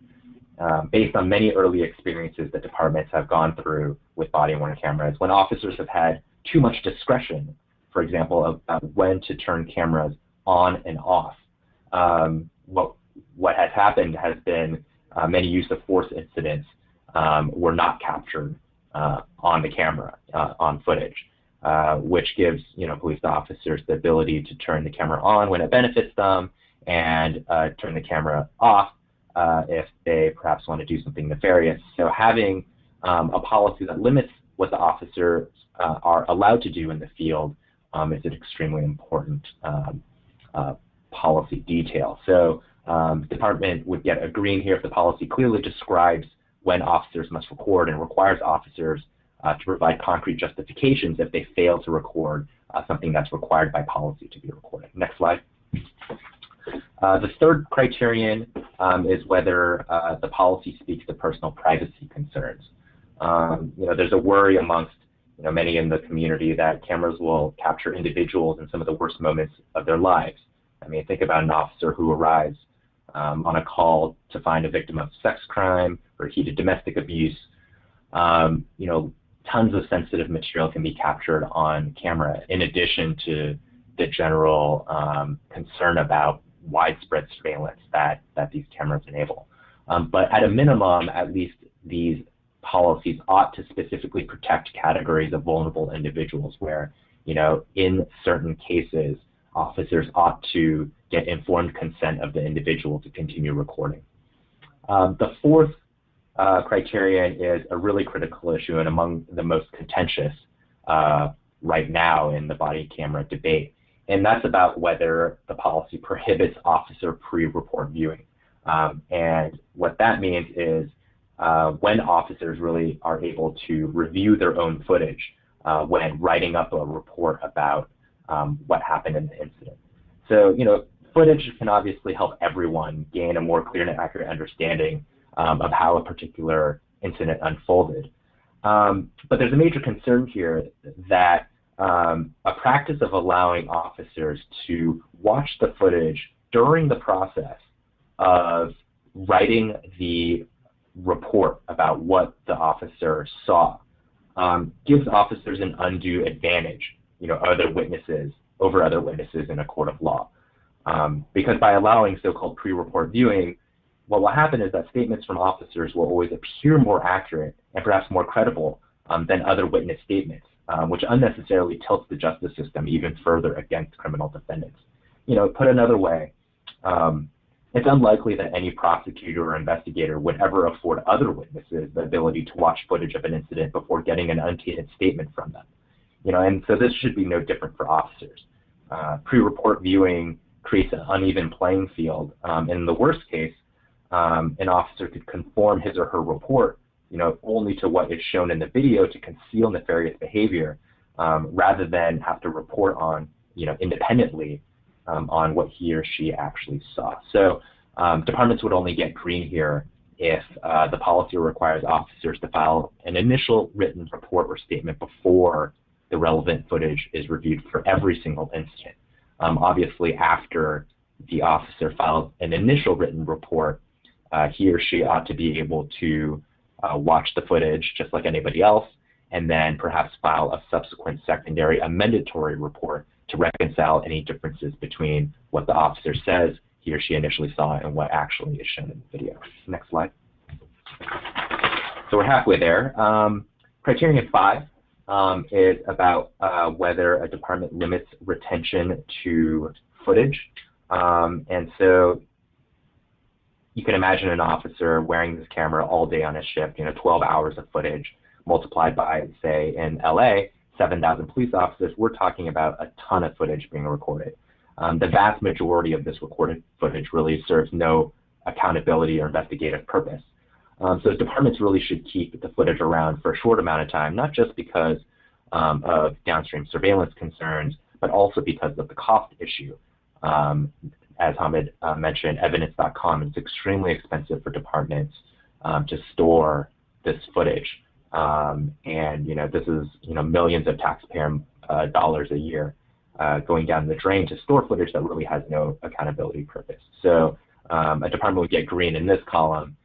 Based on many early experiences that departments have gone through with body-worn cameras, when officers have had too much discretion, for example, about when to turn cameras on and off, what has happened has been many use of force incidents were not captured on the camera, on footage, which gives police officers the ability to turn the camera on when it benefits them and turn the camera off if they perhaps want to do something nefarious. So having a policy that limits what the officers are allowed to do in the field is an extremely important policy detail. So the department would get a green here if the policy clearly describes when officers must record and requires officers to provide concrete justifications if they fail to record something that's required by policy to be recorded. Next slide. The third criterion is whether the policy speaks to personal privacy concerns. There's a worry amongst many in the community that cameras will capture individuals in some of the worst moments of their lives. I mean, think about an officer who arrives on a call to find a victim of sex crime or heated domestic abuse. Tons of sensitive material can be captured on camera, in addition to the general concern about widespread surveillance that these cameras enable. But at a minimum, at least these policies ought to specifically protect categories of vulnerable individuals where, in certain cases, officers ought to get informed consent of the individual to continue recording. The fourth criterion is a really critical issue and among the most contentious right now in the body camera debate. And that's about whether the policy prohibits officer pre-report viewing. And what that means is when officers really are able to review their own footage when writing up a report about what happened in the incident. So, footage can obviously help everyone gain a more clear and accurate understanding of how a particular incident unfolded. But there's a major concern here that a practice of allowing officers to watch the footage during the process of writing the report about what the officer saw gives officers an undue advantage, over other witnesses in a court of law. Because by allowing so-called pre-report viewing, what will happen is that statements from officers will always appear more accurate and perhaps more credible than other witness statements, which unnecessarily tilts the justice system even further against criminal defendants. Put another way, it's unlikely that any prosecutor or investigator would ever afford other witnesses the ability to watch footage of an incident before getting an untainted statement from them. And so this should be no different for officers. Pre-report viewing creates an uneven playing field. In the worst case, an officer could conform his or her report, only to what is shown in the video to conceal nefarious behavior, rather than have to report on, independently on what he or she actually saw. So departments would only get green here if the policy requires officers to file an initial written report or statement before the relevant footage is reviewed for every single incident. Obviously, after the officer files an initial written report, he or she ought to be able to watch the footage just like anybody else, and then perhaps file a subsequent secondary amendatory report to reconcile any differences between what the officer says he or she initially saw and what actually is shown in the video. Next slide. So we're halfway there. Criterion 5 is about whether a department limits retention to footage. And so you can imagine an officer wearing this camera all day on his shift, 12 hours of footage multiplied by, say, in LA, 7,000 police officers. We're talking about a ton of footage being recorded. The vast majority of this recorded footage really serves no accountability or investigative purpose. So departments really should keep the footage around for a short amount of time, not just because of downstream surveillance concerns, but also because of the cost issue. As Hamid mentioned, evidence.com is extremely expensive for departments to store this footage. And this is millions of taxpayer dollars a year going down the drain to store footage that really has no accountability purpose. So a department would get green in this column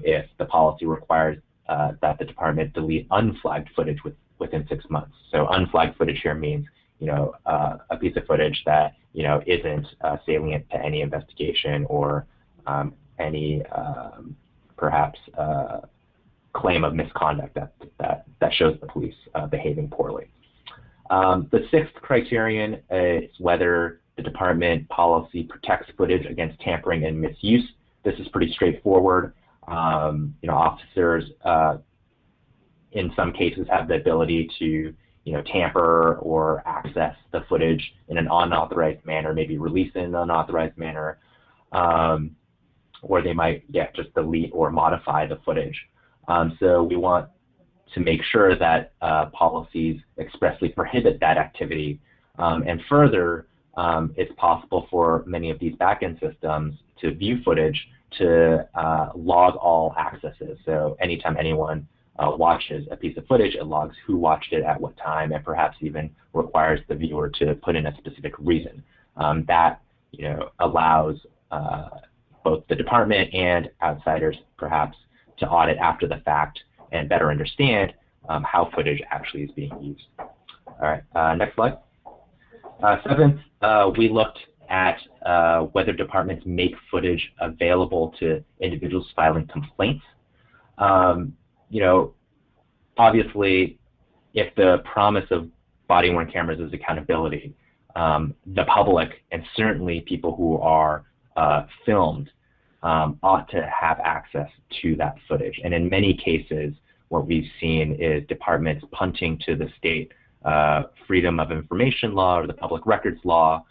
if the policy requires that the department delete unflagged footage within 6 months. So unflagged footage here means a piece of footage that isn't salient to any investigation or any perhaps claim of misconduct that shows the police behaving poorly. The sixth criterion is whether the department policy protects footage against tampering and misuse. This is pretty straightforward. Officers in some cases have the ability to tamper or access the footage in an unauthorized manner, maybe release it in an unauthorized manner, or they might just delete or modify the footage. So we want to make sure that policies expressly prohibit that activity. And further, it's possible for many of these backend systems to view footage to log all accesses. So anytime anyone watches a piece of footage, it logs who watched it at what time, and perhaps even requires the viewer to put in a specific reason. That allows both the department and outsiders perhaps to audit after the fact and better understand how footage actually is being used. All right, next slide. Seventh, we looked at whether departments make footage available to individuals filing complaints. Obviously, if the promise of body-worn cameras is accountability, the public and certainly people who are filmed ought to have access to that footage. And in many cases, what we've seen is departments punting to the state Freedom of Information law or the Public Records law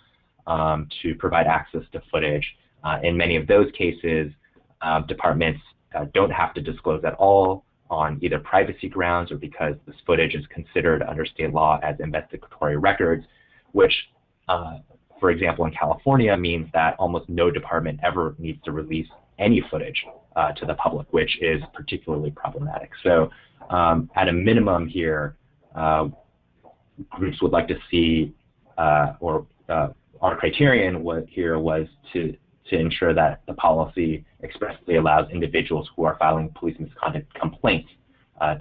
to provide access to footage. In many of those cases, departments don't have to disclose at all on either privacy grounds or because this footage is considered under state law as investigatory records, which, for example, in California means that almost no department ever needs to release any footage to the public, which is particularly problematic. So at a minimum here, groups would like to see, or our criterion here was to ensure that the policy expressly allows individuals who are filing police misconduct complaints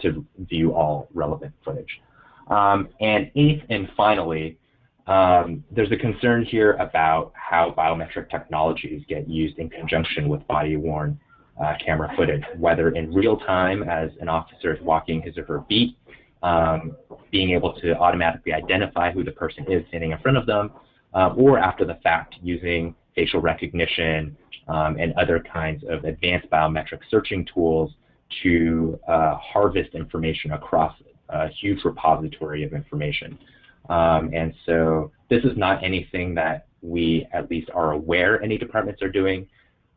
to view all relevant footage. And eighth and finally, there's a concern here about how biometric technologies get used in conjunction with body-worn camera footage, whether in real time as an officer is walking his or her beat, being able to automatically identify who the person is standing in front of them, or after the fact using facial recognition and other kinds of advanced biometric searching tools to harvest information across a huge repository of information. And so this is not anything that we at least are aware any departments are doing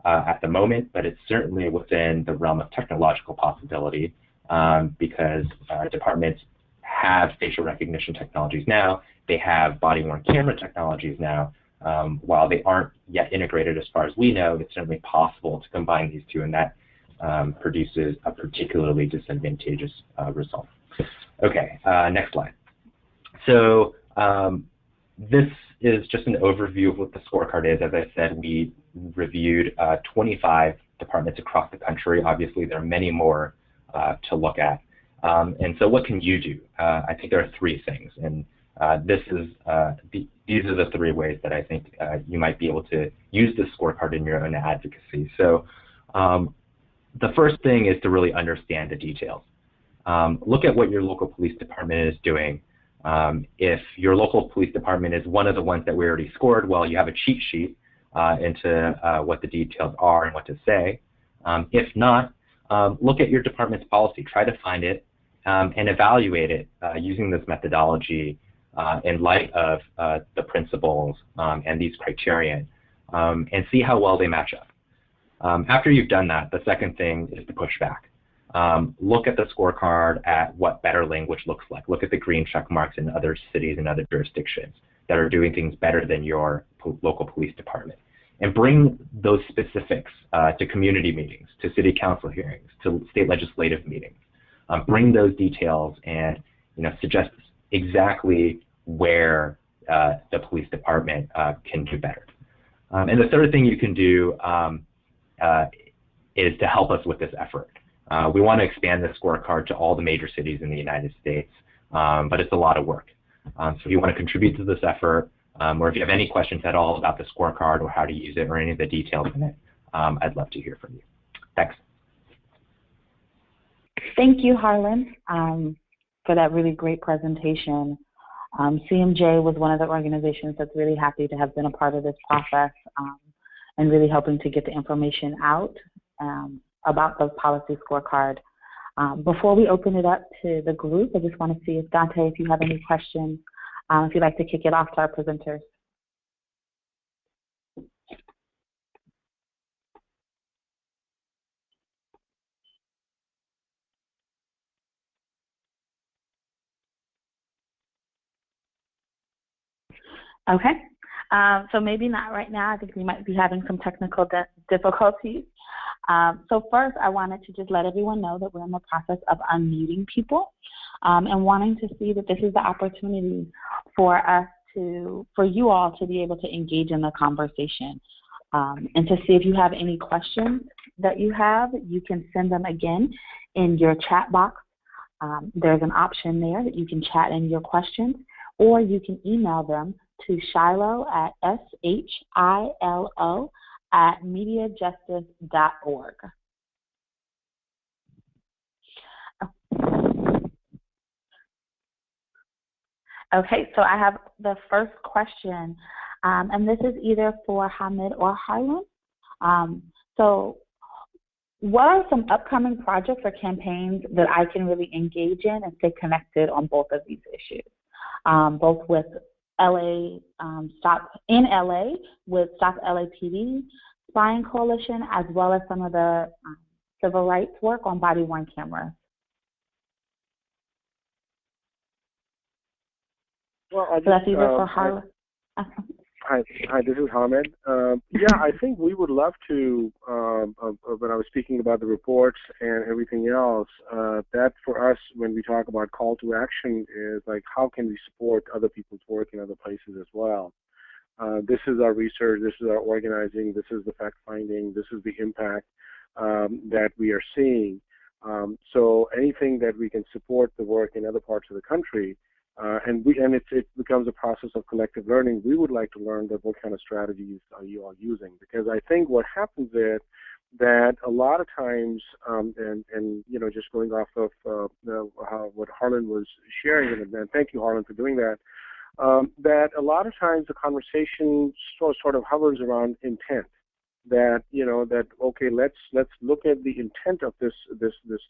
at the moment, but it's certainly within the realm of technological possibility because departments have facial recognition technologies now. They have body-worn camera technologies now. While they aren't yet integrated as far as we know, it's certainly possible to combine these two, and that produces a particularly disadvantageous result. Okay, next slide. So this is just an overview of what the scorecard is. As I said, we reviewed 25 departments across the country. Obviously, there are many more to look at. And so what can you do? I think there are three things. And these are the three ways that I think you might be able to use this scorecard in your own advocacy. So the first thing is to really understand the details. Look at what your local police department is doing. If your local police department is one of the ones that we already scored, well, you have a cheat sheet into what the details are and what to say. If not, look at your department's policy. Try to find it and evaluate it using this methodology in light of the principles and these criterion, and see how well they match up. After you've done that, the second thing is to push back. Look at the scorecard at what better language looks like. Look at the green check marks in other cities and other jurisdictions. that are doing things better than your local police department. And bring those specifics to community meetings, to city council hearings, to state legislative meetings. Bring those details and suggest exactly where the police department can do better. And the third thing you can do is to help us with this effort. We want to expand the scorecard to all the major cities in the United States, but it's a lot of work. So if you want to contribute to this effort, or if you have any questions at all about the scorecard or how to use it or any of the details in it, I'd love to hear from you. Thanks. Thank you, Harlan, for that really great presentation. CMJ was one of the organizations that's really happy to have been a part of this process and really helping to get the information out about the policy scorecard. Before we open it up to the group, I just want to see if Dante, if you have any questions, if you'd like to kick it off to our presenters. Okay, so maybe not right now. I think we might be having some technical difficulties. So first, I wanted to just let everyone know that we're in the process of unmuting people and wanting to see that this is the opportunity for us to, for you all to be able to engage in the conversation and to see if you have any questions that you have, you can send them again in your chat box. There's an option there that you can chat in your questions, or you can email them to Shiloh at shilo@mediajustice.org. Okay, so I have the first question, and this is either for Hamid or Harlan. So what are some upcoming projects or campaigns that I can really engage in and stay connected on both of these issues, both with LA, in LA with Stop LAPD, Spying Coalition, as well as some of the civil rights work on body-worn cameras? Well, so that's either for Harlan. Hi, this is Hamid. Yeah, I think we would love to, when I was speaking about the reports and everything else, that for us, when we talk about call to action, is like, how can we support other people's work in other places as well? This is our research, this is our organizing, this is the fact-finding, this is the impact that we are seeing. So anything that we can support the work in other parts of the country, and it becomes a process of collective learning. We would like to learn that what kind of strategies are you all using, because I think what happens is that a lot of times, and just going off of what Harlan was sharing, and thank you, Harlan, for doing that. That a lot of times the conversation sort of hovers around intent. That that okay, let's look at the intent of this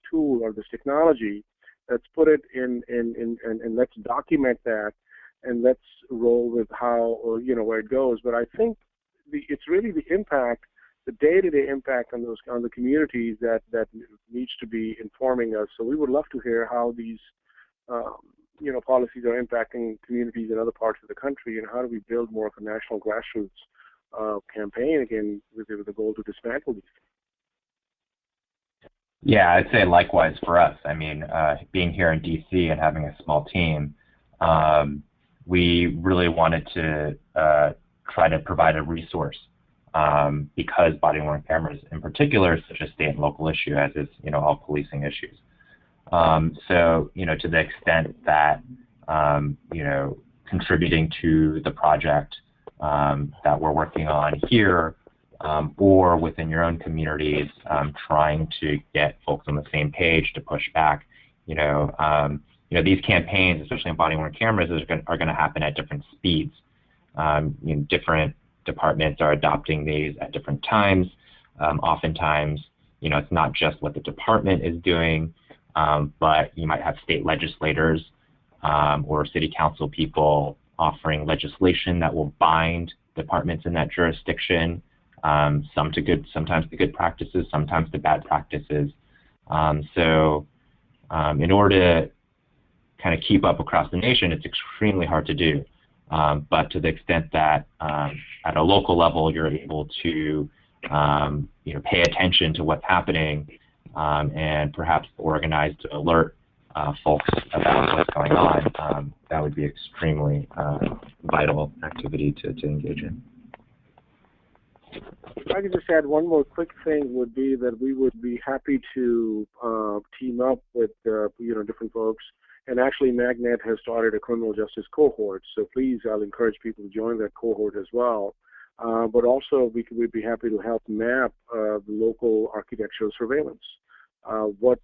tool or this technology. Let's put it in and let's document that, and let's roll with how where it goes. But I think it's really the impact, the day-to-day impact on the communities that needs to be informing us. So we would love to hear how these policies are impacting communities in other parts of the country, and how do we build more of a national grassroots campaign again with the goal to dismantle these things. Yeah, I'd say likewise for us. I mean, being here in DC and having a small team, we really wanted to try to provide a resource because body-worn cameras in particular is such a state and local issue, as is all policing issues. So to the extent that contributing to the project that we're working on here, or within your own communities, trying to get folks on the same page to push back. These campaigns, especially on body-worn cameras, are going to happen at different speeds. Different departments are adopting these at different times. Oftentimes, it's not just what the department is doing, but you might have state legislators or city council people offering legislation that will bind departments in that jurisdiction. Sometimes the good practices, sometimes the bad practices. So in order to kind of keep up across the nation, it's extremely hard to do. but to the extent that at a local level you're able to pay attention to what's happening and perhaps organize to alert folks about what's going on, that would be extremely vital activity to engage in. If I could just add one more quick thing, would be that we would be happy to team up with different folks. And actually, Magnet has started a criminal justice cohort. So please, I'll encourage people to join that cohort as well. But also, we'd be happy to help map the local architectural surveillance. What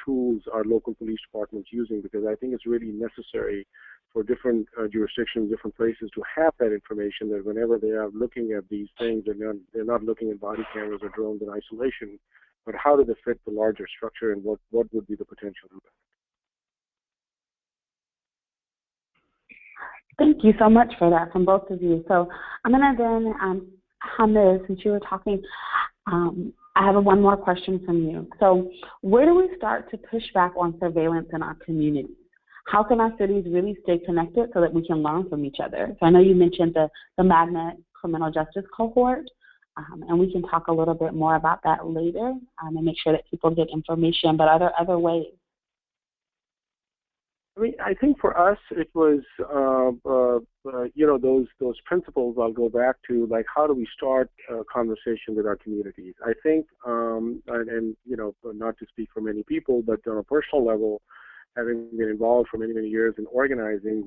tools are local police departments using? Because I think it's really necessary for different jurisdictions, different places to have that information, that whenever they are looking at these things, they're not looking at body cameras or drones in isolation, but how do they fit the larger structure, and what would be the potential impact? Thank you so much for that from both of you. So I'm going to then, Hamid, since you were talking, I have one more question from you. So where do we start to push back on surveillance in our communities? How can our cities really stay connected so that we can learn from each other? So I know you mentioned the Magnet Criminal Justice Cohort, and we can talk a little bit more about that later and make sure that people get information, but are there other ways? I mean, I think for us it was, those principles I'll go back to, like how do we start a conversation with our communities? I think, not to speak for many people, but on a personal level, having been involved for many, many years in organizing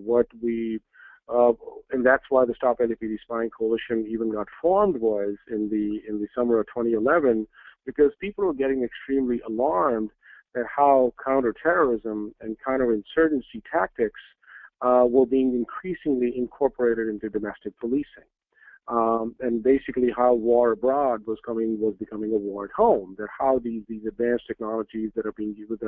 and that's why the Stop LAPD Spying Coalition even got formed, was in the summer of 2011, because people were getting extremely alarmed at how counterterrorism and counterinsurgency tactics were being increasingly incorporated into domestic policing. And basically how war abroad was becoming a war at home, that how these advanced technologies that are being used,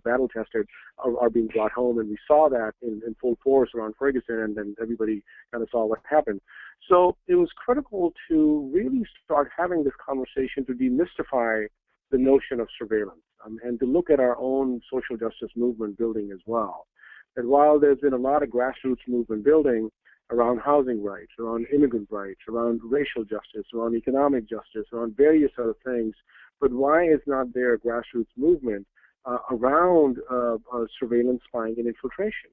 battle tested, are being brought home, and we saw that in full force around Ferguson, and then everybody kind of saw what happened. So it was critical to really start having this conversation to demystify the notion of surveillance, and to look at our own social justice movement building as well. And while there's been a lot of grassroots movement building around housing rights, around immigrant rights, around racial justice, around economic justice, around various other things, but why is not there a grassroots movement around surveillance, spying, and infiltration?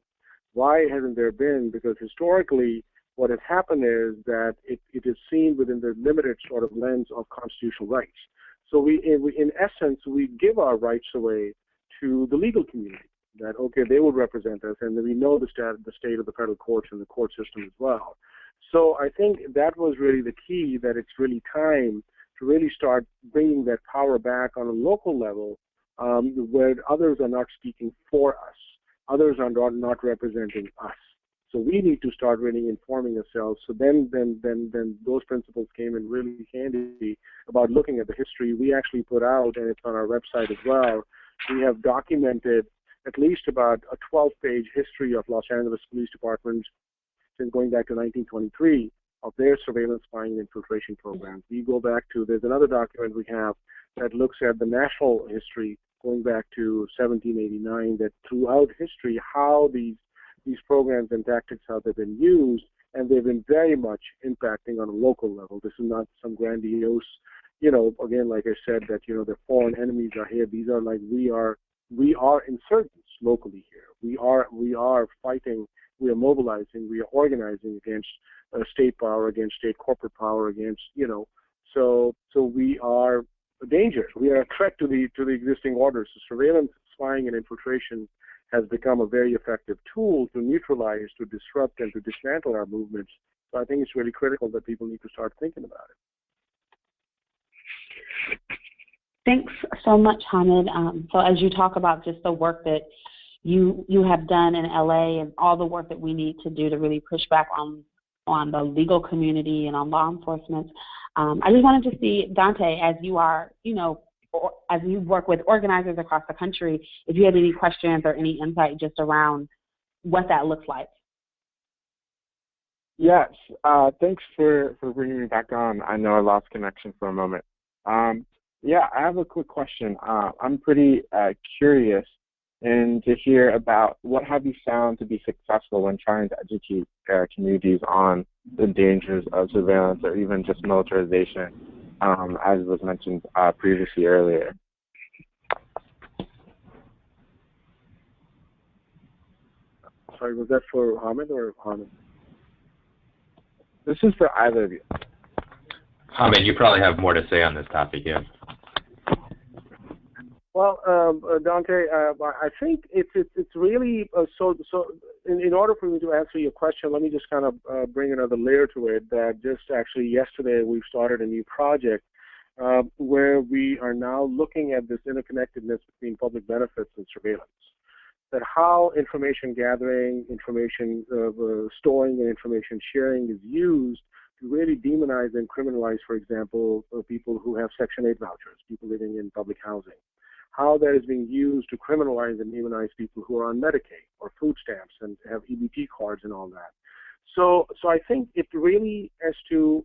Why hasn't there been? Because historically, what has happened is that it is seen within the limited sort of lens of constitutional rights. So we, in essence, we give our rights away to the legal community, that, okay, they would represent us, and we know the state of the federal courts and the court system as well. So I think that was really the key, that it's really time to really start bringing that power back on a local level, where others are not speaking for us, others are not representing us. So we need to start really informing ourselves. So then those principles came in really handy about looking at the history. We actually put out, and it's on our website as well, we have documented at least about a 12-page history of Los Angeles Police Department since going back to 1923 of their surveillance, spying, and infiltration programs. We go back to, there's another document we have that looks at the national history going back to 1789, that throughout history, how these programs and tactics, how they've been used, and they've been very much impacting on a local level. This is not some grandiose, again, like I said, that, the foreign enemies are here. These are like, we are insurgents locally here. We are fighting, we are mobilizing, we are organizing against state power, against state corporate power, against, so we are a danger. We are a threat to the existing orders. So surveillance, spying, and infiltration has become a very effective tool to neutralize, to disrupt, and to dismantle our movements. So I think it's really critical that people need to start thinking about it. Thanks so much, Hamid. So as you talk about just the work that you have done in LA and all the work that we need to do to really push back on the legal community and on law enforcement, I just wanted to see, Dante, as you are, as you work with organizers across the country, if you had any questions or any insight just around what that looks like. Yes, thanks for bringing me back on. I know I lost connection for a moment. Yeah, I have a quick question. I'm pretty curious and to hear about what have you found to be successful when trying to educate communities on the dangers of surveillance or even just militarization, as was mentioned previously earlier. Sorry, was that for Hamid or Hamid? This is for either of you. Hamid, you probably have more to say on this topic, yeah. Well, Dante, I think it's really so. In order for me to answer your question, let me just kind of bring another layer to it. That just actually yesterday we've started a new project where we are now looking at this interconnectedness between public benefits and surveillance. That how information gathering, information storing, and information sharing is used to really demonize and criminalize, for example, people who have Section 8 vouchers, people living in public housing. How that is being used to criminalize and demonize people who are on Medicaid or food stamps and have EBT cards and all that. So I think it really has to,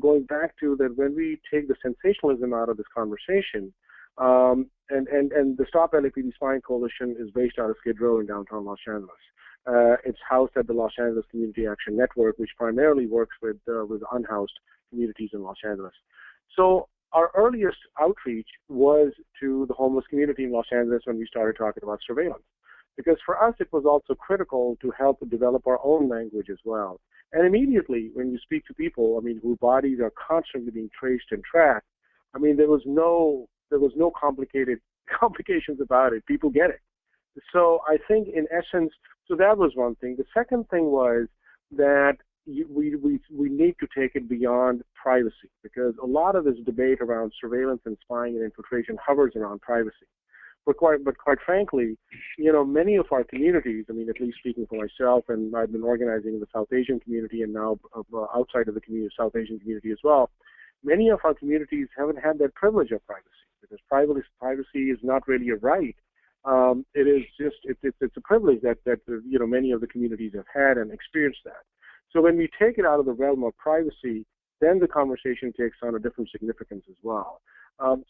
going back to that when we take the sensationalism out of this conversation, and the Stop LAPD Spying Coalition is based out of Skid Row in downtown Los Angeles. It's housed at the Los Angeles Community Action Network, which primarily works with unhoused communities in Los Angeles. So our earliest outreach was to the homeless community in Los Angeles when we started talking about surveillance. Because for us, it was also critical to help develop our own language as well. And immediately, when you speak to people, I mean, whose bodies are constantly being traced and tracked, I mean, there was no complications about it. People get it. So I think, in essence, so that was one thing. The second thing was that we need to take it beyond privacy, because a lot of this debate around surveillance and spying and infiltration hovers around privacy. But quite frankly, you know, many of our communities, I mean, at least speaking for myself, and I've been organizing in the South Asian community and now outside of the community, South Asian community as well, many of our communities haven't had that privilege of privacy, because privacy is not really a right. It is just, it's a privilege that you know, many of the communities have had and experienced that. So when we take it out of the realm of privacy, then the conversation takes on a different significance as well.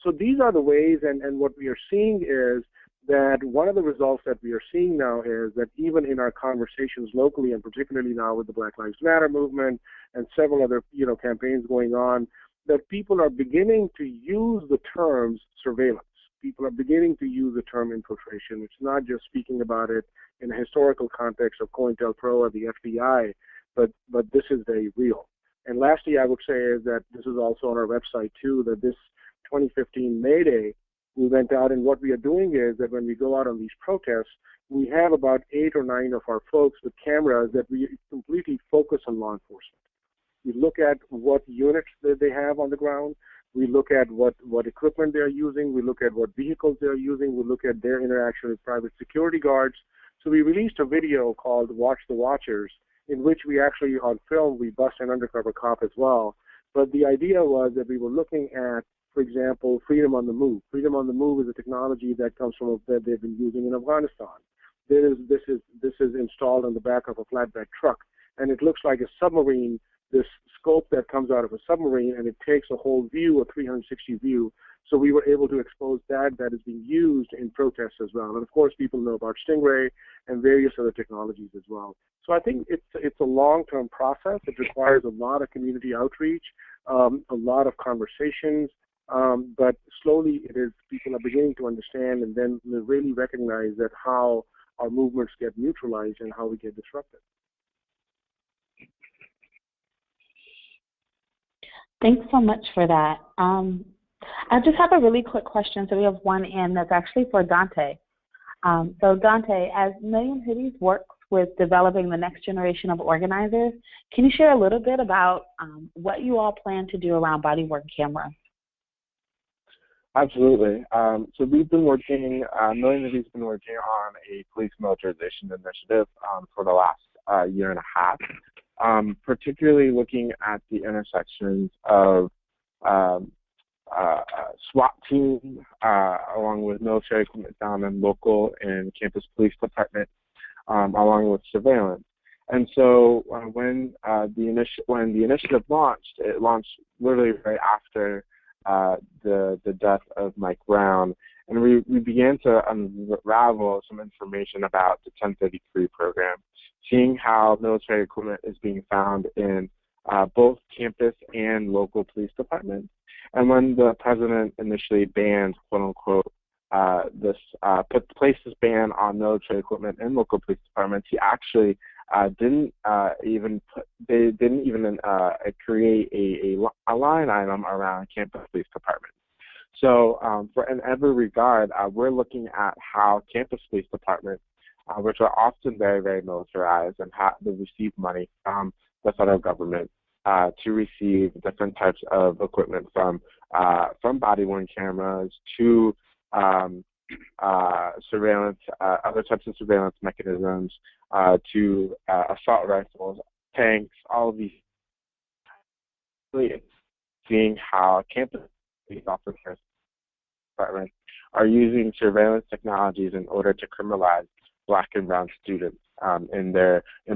So these are the ways, and what we are seeing is that one of the results that we are seeing now is that even in our conversations locally, and particularly now with the Black Lives Matter movement and several other, you know, campaigns going on, that people are beginning to use the terms surveillance. People are beginning to use the term infiltration. It's not just speaking about it in a historical context of COINTELPRO or the FBI, but this is very real. And lastly, I would say is that this is also on our website too, that this 2015 May Day, we went out, and what we are doing is that when we go out on these protests, we have about 8 or 9 of our folks with cameras that we completely focus on law enforcement. We look at what units that they have on the ground. We look at what equipment they're using. We look at what vehicles they're using. We look at their interaction with private security guards. So we released a video called Watch the Watchers, in which we actually, on film, we bust an undercover cop as well. But the idea was that we were looking at, for example, Freedom on the Move. Freedom on the Move is a technology that comes from that they've been using in Afghanistan. This is installed on the back of a flatbed truck, and it looks like a submarine, this scope that comes out of a submarine, and it takes a whole view, a 360 view. So we were able to expose that is being used in protests as well. And of course, people know about Stingray and various other technologies as well. So I think it's a long-term process. It requires a lot of community outreach, a lot of conversations, but slowly people are beginning to understand and then really recognize that how our movements get neutralized and how we get disrupted. Thanks so much for that. I just have a really quick question. So we have one in that's actually for Dante. So Dante, as Million Hoodies works with developing the next generation of organizers, can you share a little bit about what you all plan to do around body-worn cameras? Absolutely. So we've been working, Million Hoodies has been working on a police militarization initiative for the last year and a half, particularly looking at the intersections of SWAT team, along with military equipment found in local and campus police departments, along with surveillance. And so when the initiative launched, it launched literally right after the death of Mike Brown, and we began to unravel some information about the 1033 program, seeing how military equipment is being found in both campus and local police departments. And when the president initially banned, quote unquote, placed this ban on military equipment in local police departments, he actually didn't even create a line item around campus police departments. So in every regard, we're looking at how campus police departments, which are often very, very militarized and they receive money from the federal government to receive different types of equipment from body-worn cameras to surveillance, other types of surveillance mechanisms, to assault rifles, tanks, all of these. Seeing how campus police officers are using surveillance technologies in order to criminalize Black and brown students in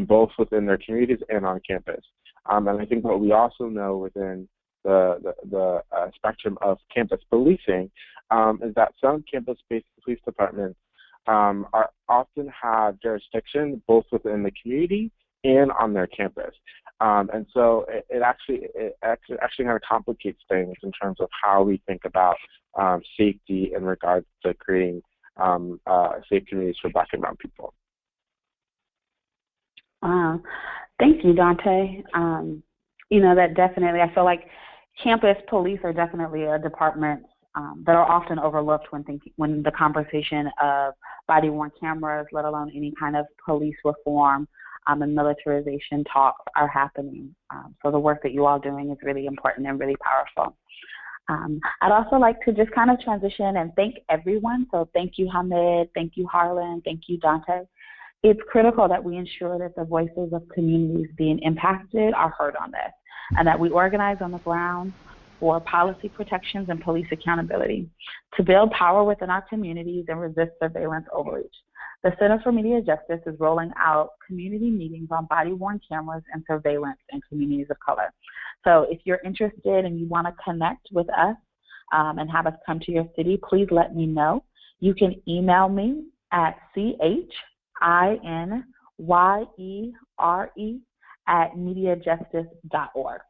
both within their communities and on campus. And I think what we also know within the spectrum of campus policing is that some campus-based police departments often have jurisdiction both within the community and on their campus. And so it actually kind of complicates things in terms of how we think about safety in regards to creating safe communities for Black and brown people. Thank you, Dante. That definitely, I feel like campus police are definitely a department that are often overlooked when the conversation of body-worn cameras, let alone any kind of police reform and militarization talks are happening. So the work that you all are doing is really important and really powerful. I'd also like to just kind of transition and thank everyone. So thank you, Hamid, thank you, Harlan, thank you, Dante. It's critical that we ensure that the voices of communities being impacted are heard on this, and that we organize on the ground for policy protections and police accountability to build power within our communities and resist surveillance overreach. The Center for Media Justice is rolling out community meetings on body-worn cameras and surveillance in communities of color. So if you're interested and you want to connect with us and have us come to your city, please let me know. You can email me at CHINYERE@mediajustice.org.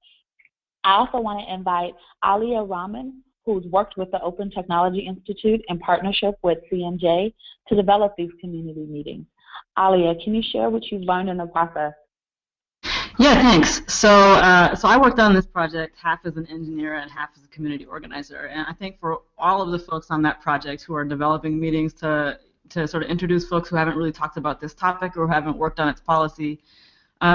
I also want to invite Alia Rahman, who's worked with the Open Technology Institute in partnership with CMJ to develop these community meetings. Alia, can you share what you've learned in the process? Yeah, thanks. So I worked on this project half as an engineer and half as a community organizer. And I think for all of the folks on that project who are developing meetings to sort of introduce folks who haven't really talked about this topic or who haven't worked on its policy,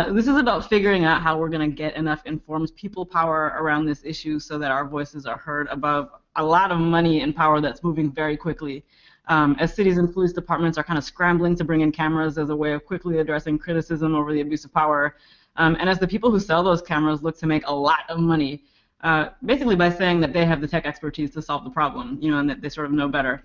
this is about figuring out how we're going to get enough informed people power around this issue so that our voices are heard above a lot of money and power that's moving very quickly. As cities and police departments are kind of scrambling to bring in cameras as a way of quickly addressing criticism over the abuse of power, and as the people who sell those cameras look to make a lot of money, basically by saying that they have the tech expertise to solve the problem, and that they sort of know better.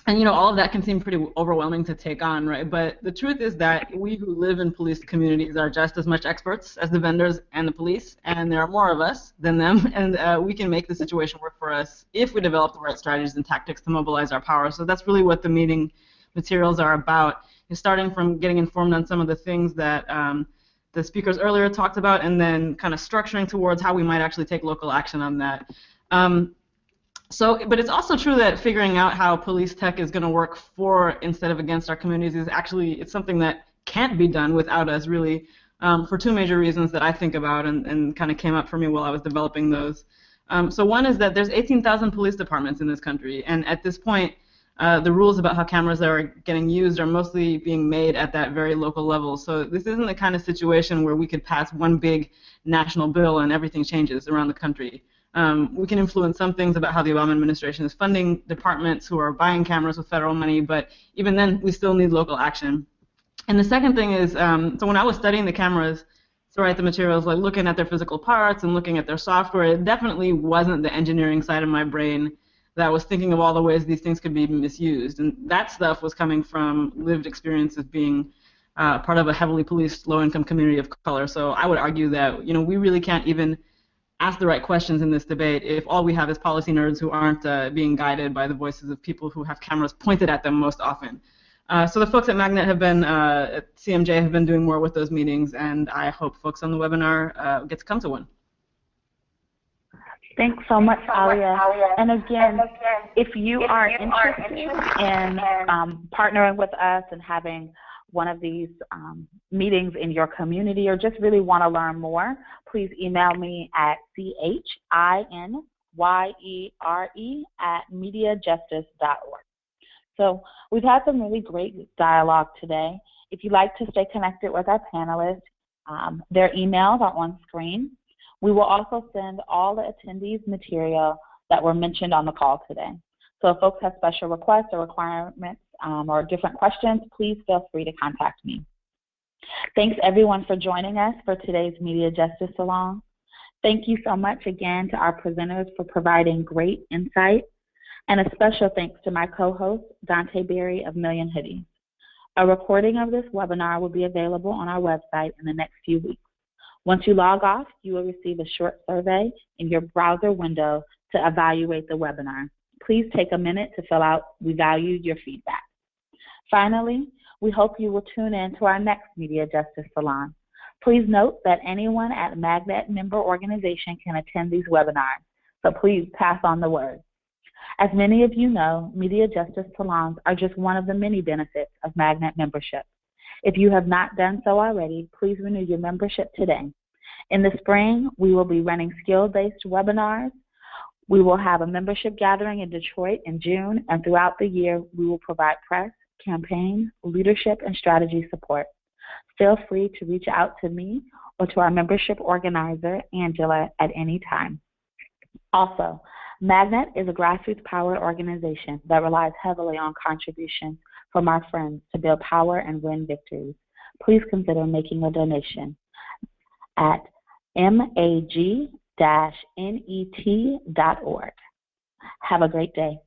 And all of that can seem pretty overwhelming to take on, right? But the truth is that we who live in police communities are just as much experts as the vendors and the police, and there are more of us than them, and we can make the situation work for us if we develop the right strategies and tactics to mobilize our power. So that's really what the meeting materials are about, is starting from getting informed on some of the things that the speakers earlier talked about, and then kind of structuring towards how we might actually take local action on that. But it's also true that figuring out how police tech is going to work for instead of against our communities is it's something that can't be done without us, really, for two major reasons that I think about and kind of came up for me while I was developing those. So one is that there's 18,000 police departments in this country, and at this point, the rules about how cameras are getting used are mostly being made at that very local level. So this isn't the kind of situation where we could pass one big national bill and everything changes around the country. We can influence some things about how the Obama administration is funding departments who are buying cameras with federal money, but even then, we still need local action. And the second thing is, so when I was studying the cameras to write the materials, like looking at their physical parts and looking at their software, it definitely wasn't the engineering side of my brain that was thinking of all the ways these things could be misused. And that stuff was coming from lived experiences being part of a heavily policed low-income community of color. So I would argue that we really can't even ask the right questions in this debate if all we have is policy nerds who aren't being guided by the voices of people who have cameras pointed at them most often. So the folks at Magnet have been, at CMJ have been doing more with those meetings, and I hope folks on the webinar get to come to one. Thanks so much, Alia. And again, if you are interested in partnering with us and having one of these meetings in your community, or just really want to learn more, please email me at CHINYERE@mediajustice.org. So we've had some really great dialogue today. If you'd like to stay connected with our panelists, their emails are on screen. We will also send all the attendees material that were mentioned on the call today. So if folks have special requests or requirements or different questions, please feel free to contact me. Thanks everyone for joining us for today's Media Justice Salon. Thank you so much again to our presenters for providing great insight, and a special thanks to my co-host, Dante Berry of Million Hoodies. A recording of this webinar will be available on our website in the next few weeks. Once you log off, you will receive a short survey in your browser window to evaluate the webinar. Please take a minute to fill out. We value your feedback. Finally, we hope you will tune in to our next Media Justice Salon. Please note that anyone at Magnet member organization can attend these webinars, so please pass on the word. As many of you know, Media Justice Salons are just one of the many benefits of Magnet membership. If you have not done so already, please renew your membership today. In the spring, we will be running skill-based webinars. We will have a membership gathering in Detroit in June, and throughout the year, we will provide press, campaign, leadership, and strategy support. Feel free to reach out to me or to our membership organizer, Angela, at any time. Also, Magnet is a grassroots-powered organization that relies heavily on contributions from our friends to build power and win victories. Please consider making a donation at mag-net.org. Have a great day.